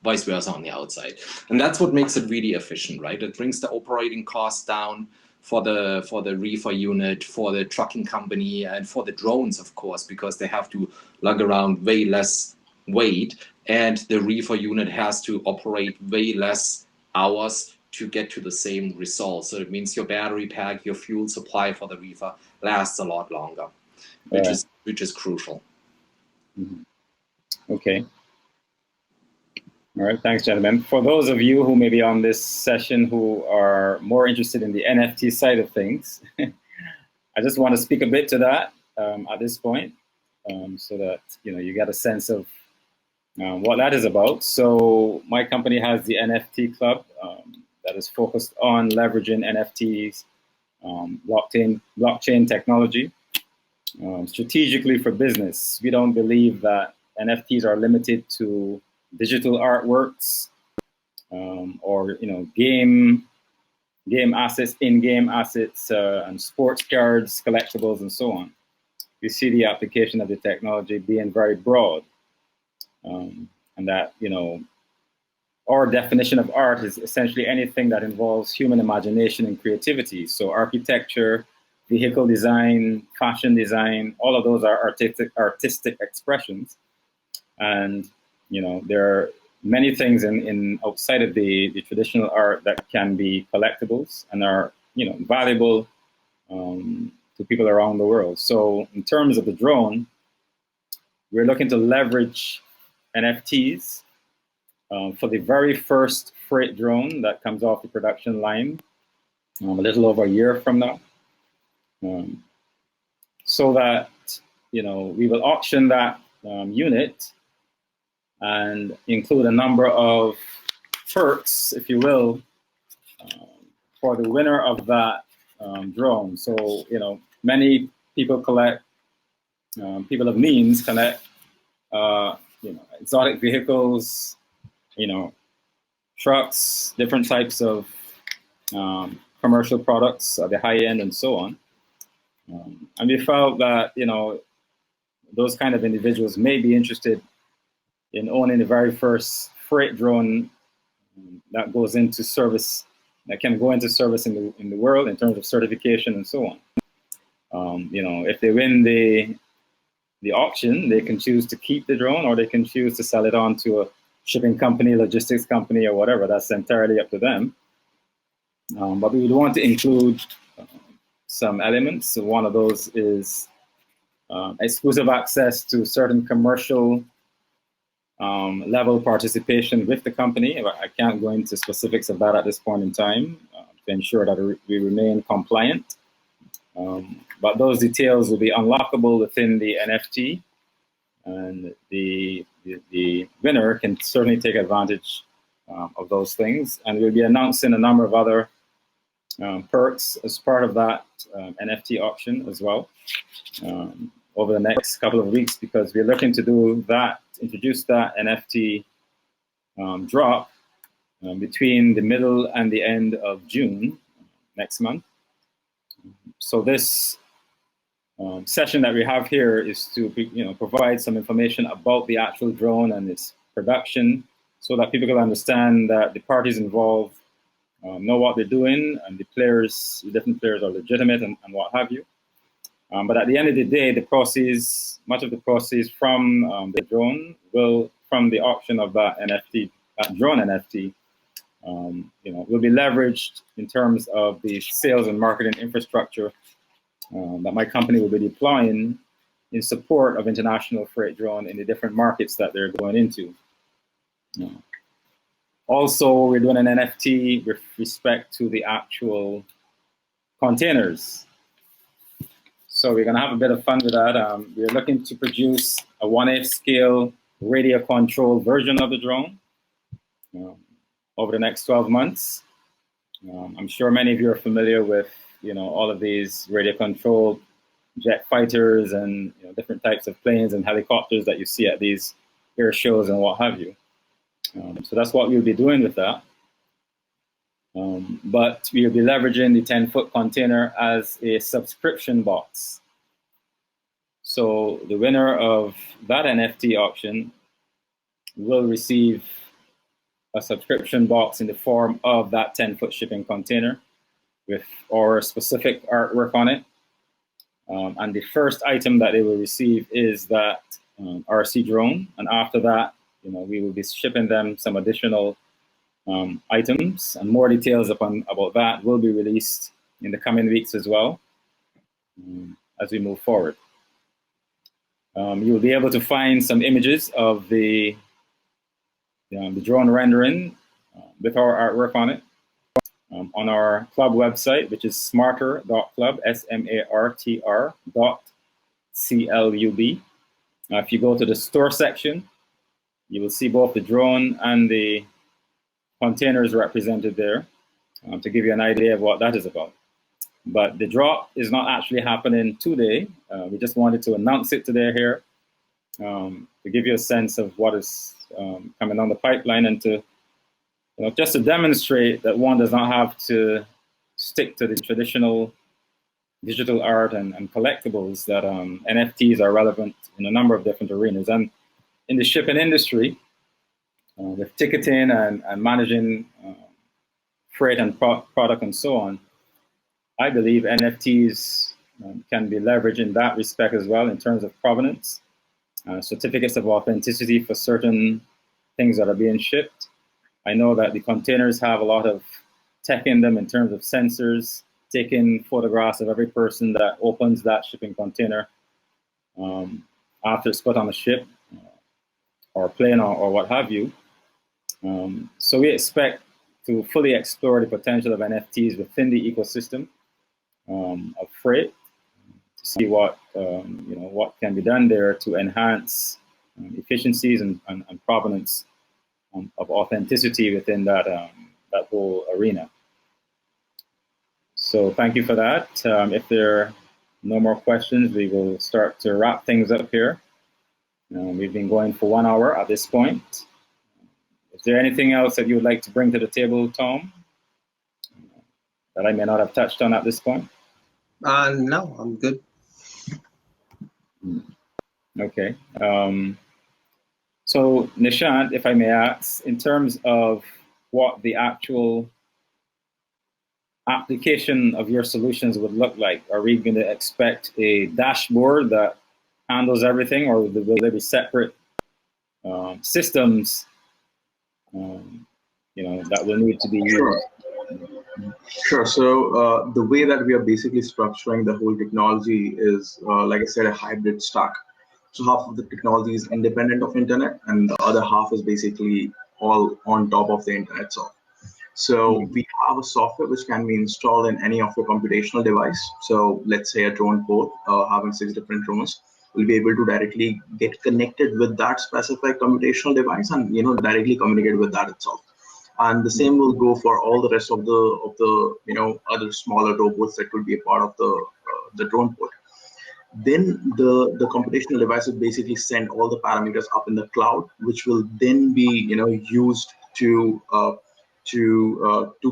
vice versa on the outside. And that's what makes it really efficient, right? It brings the operating costs down for the reefer unit, for the trucking company, and for the drones, of course, because they have to lug around way less weight, and the reefer unit has to operate way less hours to get to the same result. So it means your battery pack, your fuel supply for the reefer lasts a lot longer, which is crucial. Okay. All right, thanks, gentlemen. For those of you who may be on this session who are more interested in the NFT side of things, I just want to speak a bit to that at this point, so that you get a sense of what that is about. So my company has the NFT Club that is focused on leveraging NFTs, blockchain technology, strategically for business. We don't believe that NFTs are limited to digital artworks or game assets, in-game assets, and sports cards, collectibles, and so on. We see the application of the technology being very broad, and that our definition of art is essentially anything that involves human imagination and creativity. So architecture, vehicle design, fashion design, all of those are artistic expressions. And there are many things in outside of the traditional art that can be collectibles and are valuable to people around the world. So in terms of the drone, we're looking to leverage NFTs for the very first freight drone that comes off the production line a little over a year from now, so that we will auction that unit and include a number of perks, if you will, for the winner of that drone. So many people collect, people of means collect exotic vehicles, trucks, different types of commercial products at the high end and so on. And we felt that, those kind of individuals may be interested in owning the very first freight drone that goes into service, that can go into service in the world in terms of certification and so on. If they win the auction, they can choose to keep the drone, or they can choose to sell it on to a shipping company, logistics company, or whatever. That's entirely up to them. But we would want to include some elements. So one of those is exclusive access to certain commercial level participation with the company. I can't go into specifics of that at this point in time to ensure that we remain compliant. But those details will be unlockable within the NFT, and the winner can certainly take advantage of those things. And we'll be announcing a number of other perks as part of that NFT auction as well over the next couple of weeks, because we're looking to do that, introduce that NFT drop between the middle and the end of June next month. So this session that we have here is to provide some information about the actual drone and its production, so that people can understand that the parties involved know what they're doing, and the different players are legitimate and what have you. But at the end of the day, the proceeds, much of the proceeds from the drone from the auction of that NFT, that drone NFT, will be leveraged in terms of the sales and marketing infrastructure that my company will be deploying in support of international freight drone in the different markets that they're going into. Also, we're doing an NFT with respect to the actual containers. So we're going to have a bit of fun with that. We're looking to produce a 1/8 scale radio control version of the drone over the next 12 months. I'm sure many of you are familiar with all of these radio controlled jet fighters and different types of planes and helicopters that you see at these air shows and what have you. So that's what we'll be doing with that. But we'll be leveraging the 10-foot container as a subscription box. So the winner of that NFT auction will receive a subscription box in the form of that 10-foot shipping container with our specific artwork on it. And the first item that they will receive is that RC drone. And after that, we will be shipping them some additional items, and more details about that will be released in the coming weeks as well as we move forward. You'll be able to find some images of the the drone rendering with our artwork on it on our club website, which is smarter.club, SMARTR.CLUB. If you go to the store section, you will see both the drone and the containers represented there to give you an idea of what that is about. But the drop is not actually happening today. We just wanted to announce it today here to give you a sense of what is coming down the pipeline, and to just to demonstrate that one does not have to stick to the traditional digital art and collectibles, that NFTs are relevant in a number of different arenas. And in the shipping industry, with ticketing and managing freight and product and so on, I believe NFTs can be leveraged in that respect as well, in terms of provenance, certificates of authenticity for certain things that are being shipped. I know that the containers have a lot of tech in them in terms of sensors, taking photographs of every person that opens that shipping container after it's put on a ship or plane or what have you. So we expect to fully explore the potential of NFTs within the ecosystem of freight, to see what what can be done there to enhance efficiencies and provenance of authenticity within that that whole arena. So thank you for that. If there are no more questions, we will start to wrap things up here. We've been going for 1 hour at this point. Is there anything else that you would like to bring to the table, Tom, that I may not have touched on at this point? No, I'm good. Okay. So Nishant, if I may ask, in terms of what the actual application of your solutions would look like, are we going to expect a dashboard that handles everything, or will there be separate systems that will need to be used? Sure. So the way that we are basically structuring the whole technology is, like I said, a hybrid stack. So half of the technology is independent of internet, and the other half is basically all on top of the internet itself. So we have a software which can be installed in any of your computational device. So let's say a drone port having 6 different drones will be able to directly get connected with that specific computational device and directly communicate with that itself. And the same will go for all the rest of the other smaller robots that could be a part of the drone port. Then the computational device will basically send all the parameters up in the cloud, which will then be used to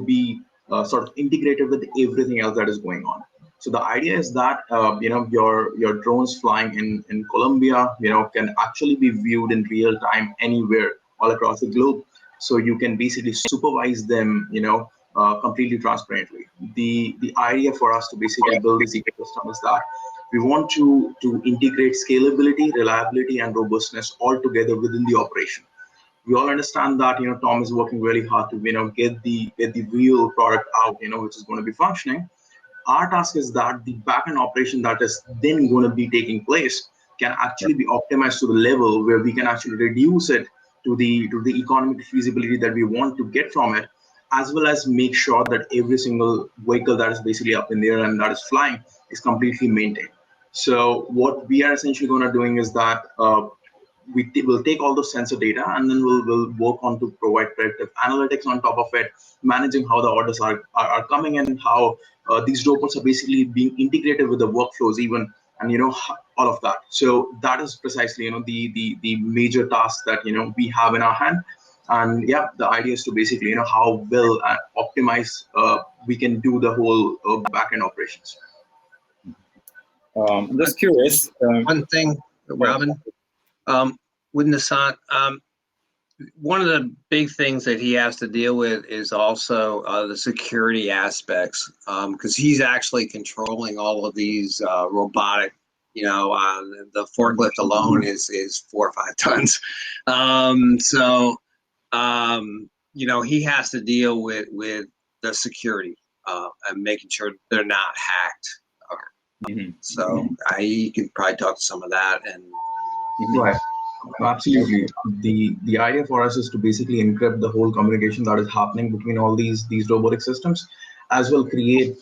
be sort of integrated with everything else that is going on. So the idea is that your drones flying in Colombia can actually be viewed in real time anywhere all across the globe. So you can basically supervise them completely transparently. The idea for us to basically build this ecosystem is that we want to integrate scalability, reliability, and robustness all together within the operation. We all understand that Tom is working really hard to get the real product out, which is going to be functioning. Our task is that the backend operation that is then going to be taking place can actually be optimized to the level where we can actually reduce it to the economic feasibility that we want to get from it, as well as make sure that every single vehicle that is basically up in the air and that is flying is completely maintained. So what we are essentially going to doing is that we will take all the sensor data, and then we'll work on to provide predictive analytics on top of it, managing how the orders are coming in, how these robots are basically being integrated with the workflows even, and all of that. So that is precisely the major task that we have in our hand. And yeah, the idea is to basically how well optimize we can do the whole backend operations. I'm just curious. One thing, Robin, with Nishant, one of the big things that he has to deal with is also the security aspects, because he's actually controlling all of these robotic. The forklift alone is 4 or 5 tons. He has to deal with the security and making sure they're not hacked. So he can probably talk to some of that. And right. Absolutely. The idea for us is to basically encrypt the whole communication that is happening between all these robotic systems, as well create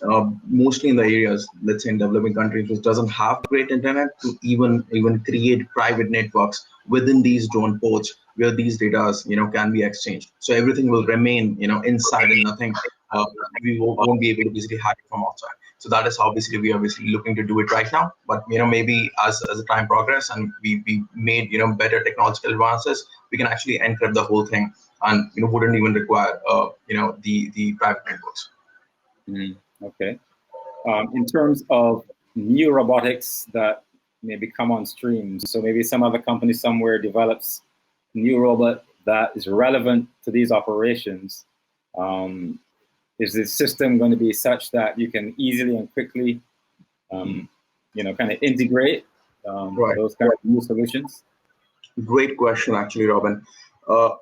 mostly in the areas, let's say in developing countries, which doesn't have great internet, to even create private networks within these drone ports where these data can be exchanged. So everything will remain inside and nothing. We won't be able to basically hack it from outside. So that is how basically we are basically looking to do it right now. But maybe as the time progress and we made better technological advances, we can actually encrypt the whole thing and wouldn't even require the private networks. Okay. In terms of new robotics that maybe come on stream, so maybe some other company somewhere develops new robot that is relevant to these operations. Is the system going to be such that you can easily and quickly, kind of integrate Right. those kind of new solutions? Great question, actually, Robin.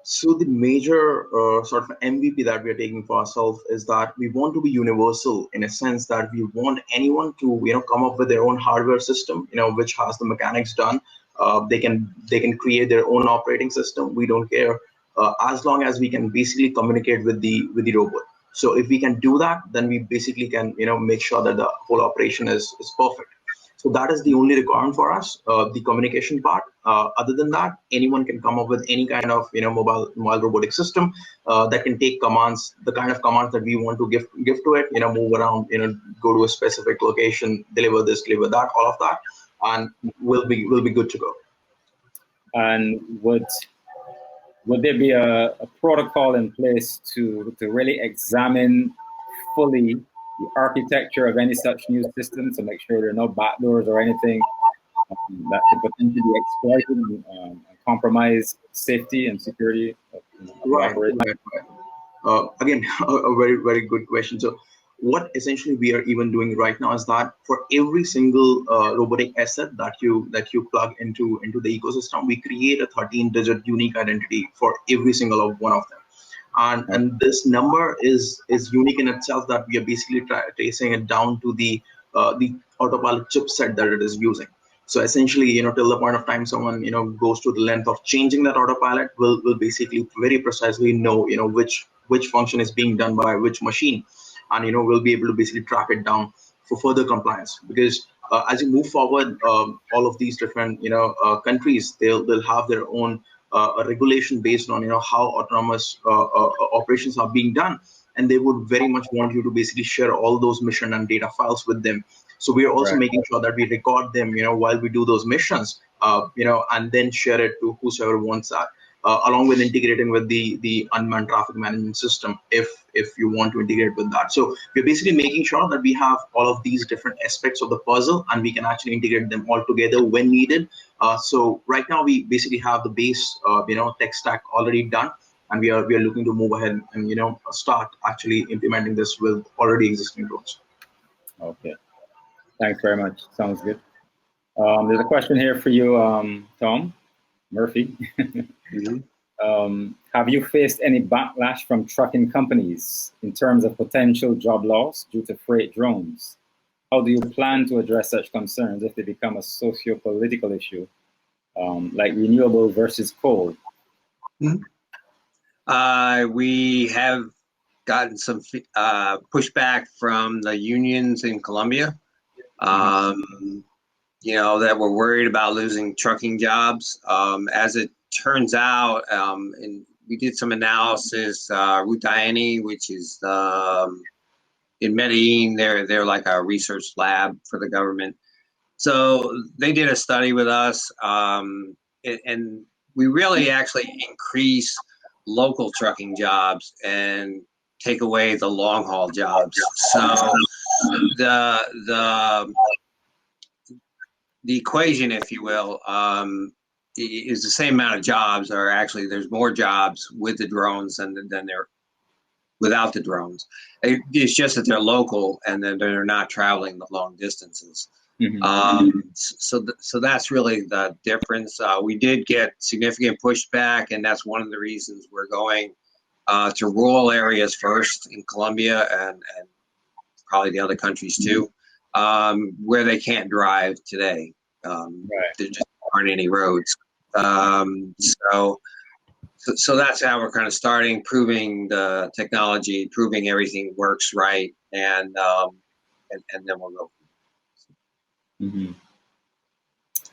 So the major sort of MVP that we are taking for ourselves is that we want to be universal in a sense that we want anyone to come up with their own hardware system, which has the mechanics done. They can create their own operating system. We don't care as long as we can basically communicate with the robot. So if we can do that, then we basically can make sure that the whole operation is perfect. So that is the only requirement for us, the communication part. Other than that, anyone can come up with any kind of mobile robotic system that can take commands, the kind of commands that we want to give to it. Move around, go to a specific location, deliver this, deliver that, all of that, and we'll be good to go. And would there be a protocol in place to really examine fully the architecture of any such new system to make sure there are no backdoors or anything that could potentially be exploited and compromise safety and security of the operation? Again, a very, very good question. So what essentially we are even doing right now is that for every single robotic asset that you plug into the ecosystem, we create a 13-digit unique identity for every single one of them. And this number is unique in itself, that we are basically tracing it down to the autopilot chipset that it is using. So essentially, till the point of time someone goes to the length of changing that autopilot, will basically very precisely know which function is being done by which machine, and we'll be able to basically track it down for further compliance. Because as you move forward, all of these different countries, they'll have their own regulation based on how autonomous operations are being done, and they would very much want you to basically share all those mission and data files with them. So we are also making sure that we record them while we do those missions, and then share it to whosoever wants that, along with integrating with the unmanned traffic management system if you want to integrate with that. So we're basically making sure that we have all of these different aspects of the puzzle, and we can actually integrate them all together when needed. So right now we basically have the base tech stack already done, and we are looking to move ahead and start actually implementing this with already existing drones. Okay, thanks very much. Sounds good. There's a question here for you, Tom Murphy. Have you faced any backlash from trucking companies in terms of potential job loss due to freight drones? How do you plan to address such concerns if they become a socio-political issue, like renewable versus coal? We have gotten some pushback from the unions in Colombia, that were worried about losing trucking jobs. As it turns out, and we did some analysis, Ruta N, which is in Medellin, they're like a research lab for the government. So they did a study with us, and we really actually increase local trucking jobs and take away the long haul jobs. So the equation, if you will, is the same amount of jobs, or actually there's more jobs with the drones than there without the drones. It's just that they're local and then they're not traveling the long distances. So that's really the difference. We did get significant pushback, and that's one of the reasons we're going to rural areas first in Colombia and probably the other countries too, where they can't drive today. There just aren't any roads. So that's how we're kind of starting, proving the technology, proving everything works right, and then we'll go. Mm-hmm.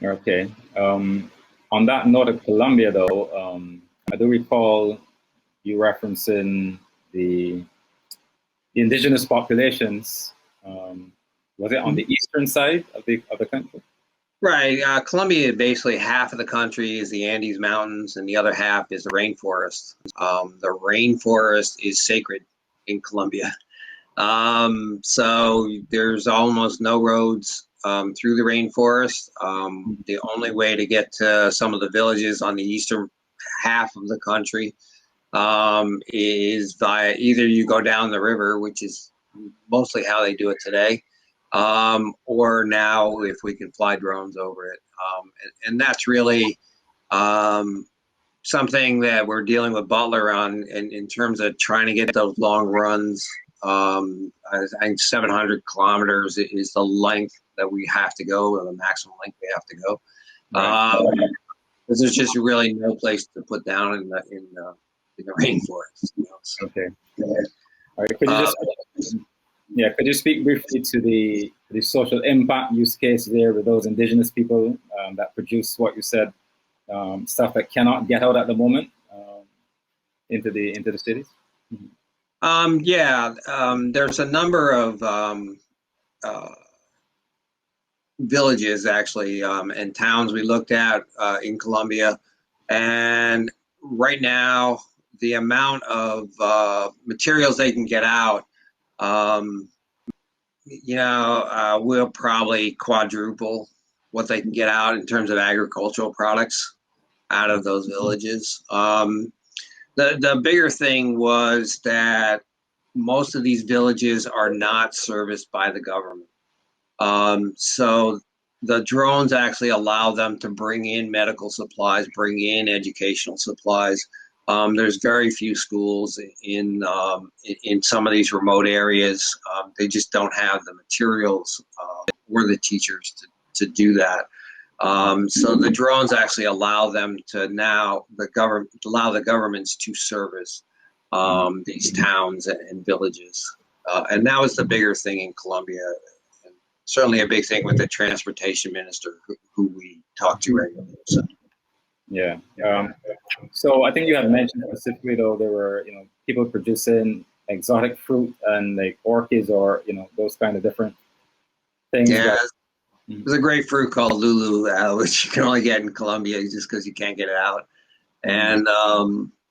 Okay. On that note of Colombia, though, I do recall you referencing the indigenous populations. Was it on the eastern side of the country? Right. Colombia, basically half of the country is the Andes Mountains, and the other half is the rainforest. The rainforest is sacred in Colombia. So there's almost no roads through the rainforest. The only way to get to some of the villages on the eastern half of the country is via either you go down the river, which is mostly how they do it today, or now if we can fly drones over it. And that's really something that we're dealing with Butler on in terms of trying to get those long runs. I think 700 kilometers is the length that we have to go, or the maximum length we have to go. Because there's just really no place to put down in the rainforest. You know, so. Okay. All right. Could you could you speak briefly to the social impact use case there with those indigenous people that produce what you said, stuff that cannot get out at the moment into the cities? There's a number of villages actually and towns we looked at in Colombia, and right now the amount of materials they can get out, will probably quadruple what they can get out in terms of agricultural products out of those villages. The bigger thing was that most of these villages are not serviced by the government. So the drones actually allow them to bring in medical supplies, bring in educational supplies. There's very few schools in some of these remote areas. They just don't have the materials or the teachers to do that. So the drones actually allow them to allow the governments to service these towns and villages. And that was the bigger thing in Colombia. And certainly a big thing with the transportation minister who we talk to regularly. So. Yeah. So I think you had mentioned specifically, though, there were people producing exotic fruit and like orchids or those kind of different things. Yeah. There's a great fruit called Lulu, which you can only get in Colombia just because you can't get it out. And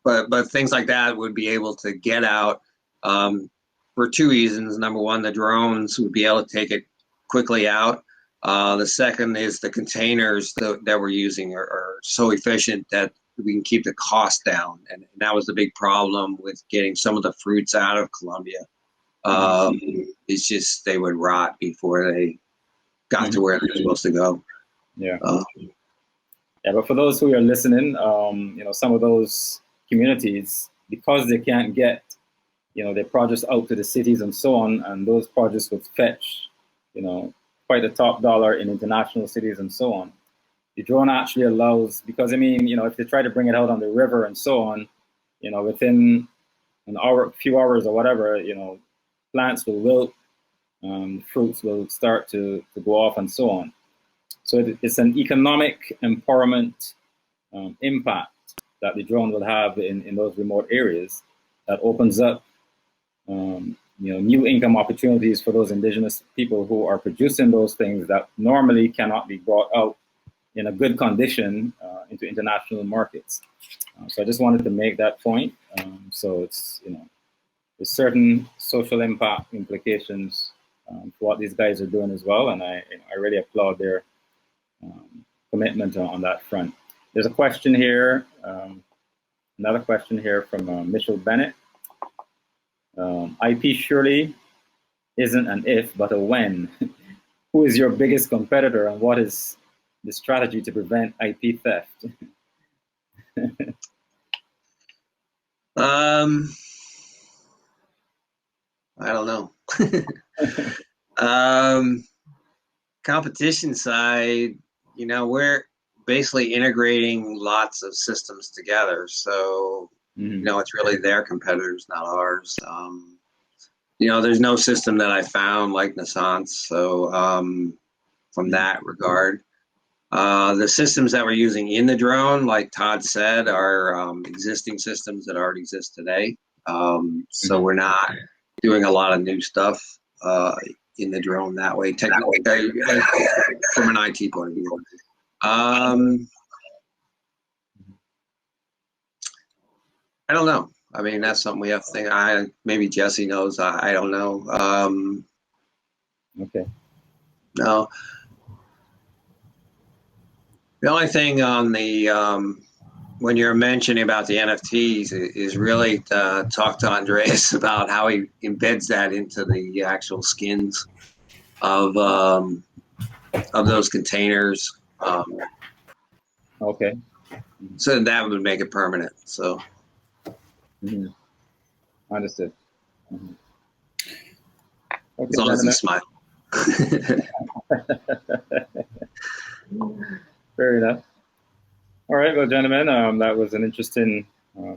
but things like that would be able to get out for two reasons. Number one, the drones would be able to take it quickly out. The second is the containers that we're using are so efficient that we can keep the cost down. And that was the big problem with getting some of the fruits out of Colombia. It's just they would rot before they got to where they're supposed to go. Yeah. But for those who are listening, some of those communities, because they can't get, their produce out to the cities and so on, and those produce would fetch, quite a top dollar in international cities and so on. The drone actually allows, because if they try to bring it out on the river and so on, within an hour, few hours or whatever, plants will wilt, fruits will start to go off and so on. So it's an economic empowerment impact that the drone will have in those remote areas that opens up new income opportunities for those indigenous people who are producing those things that normally cannot be brought out in a good condition into international markets. So I just wanted to make that point. So it's, there's certain social impact implications for what these guys are doing as well. And I really applaud their commitment on that front. There's a question here, another question here from Mitchell Bennett. IP surely isn't an if, but a when. Who is your biggest competitor and what is the strategy to prevent IP theft? I don't know. Competition side, basically integrating lots of systems together. So, you know, it's really their competitors, not ours. You know, there's no system that I found like Naissance. So from that regard, the systems that we're using in the drone, like Todd said, are existing systems that already exist today. So we're not doing a lot of new stuff in the drone that way, technically, from an IT point of view. I don't know. I mean, that's something we have to think. Maybe Jesse knows. I don't know. Okay. No. The only thing on the when you're mentioning about the NFTs is really to talk to Andreas about how he embeds that into the actual skins of those containers. Okay. So that would make it permanent. So. Understood. Okay, as long as he smiles. Fair enough. All right, well, gentlemen, that was an interesting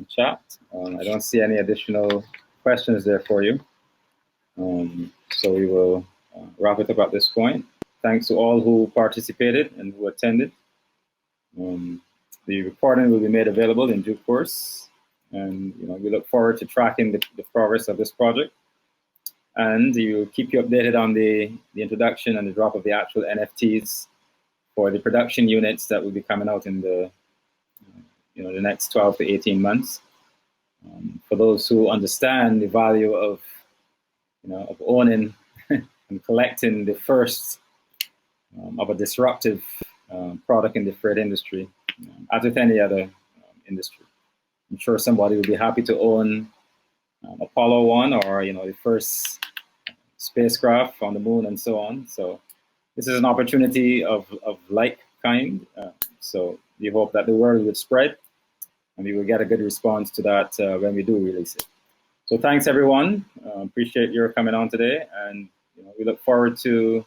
chat. I don't see any additional questions there for you. So we will wrap it up at this point. Thanks to all who participated and who attended. The recording will be made available in due course. And we look forward to tracking the progress of this project. And we'll keep you updated on the introduction and the drop of the actual NFTs for the production units that will be coming out in the the next 12 to 18 months. For those who understand the value of of owning and collecting the first of a disruptive product in the freight industry, as with any other industry. I'm sure somebody will be happy to own Apollo 1 or the first spacecraft on the moon and so on. So this is an opportunity of like kind. So we hope that the word will spread and we will get a good response to that when we do release it. So thanks everyone. Appreciate your coming on today, and we look forward to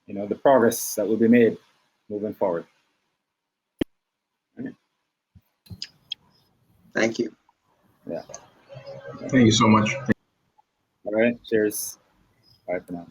the progress that will be made moving forward. Right. Thank you. Yeah. Thank you so much. All right. Cheers. Bye for now.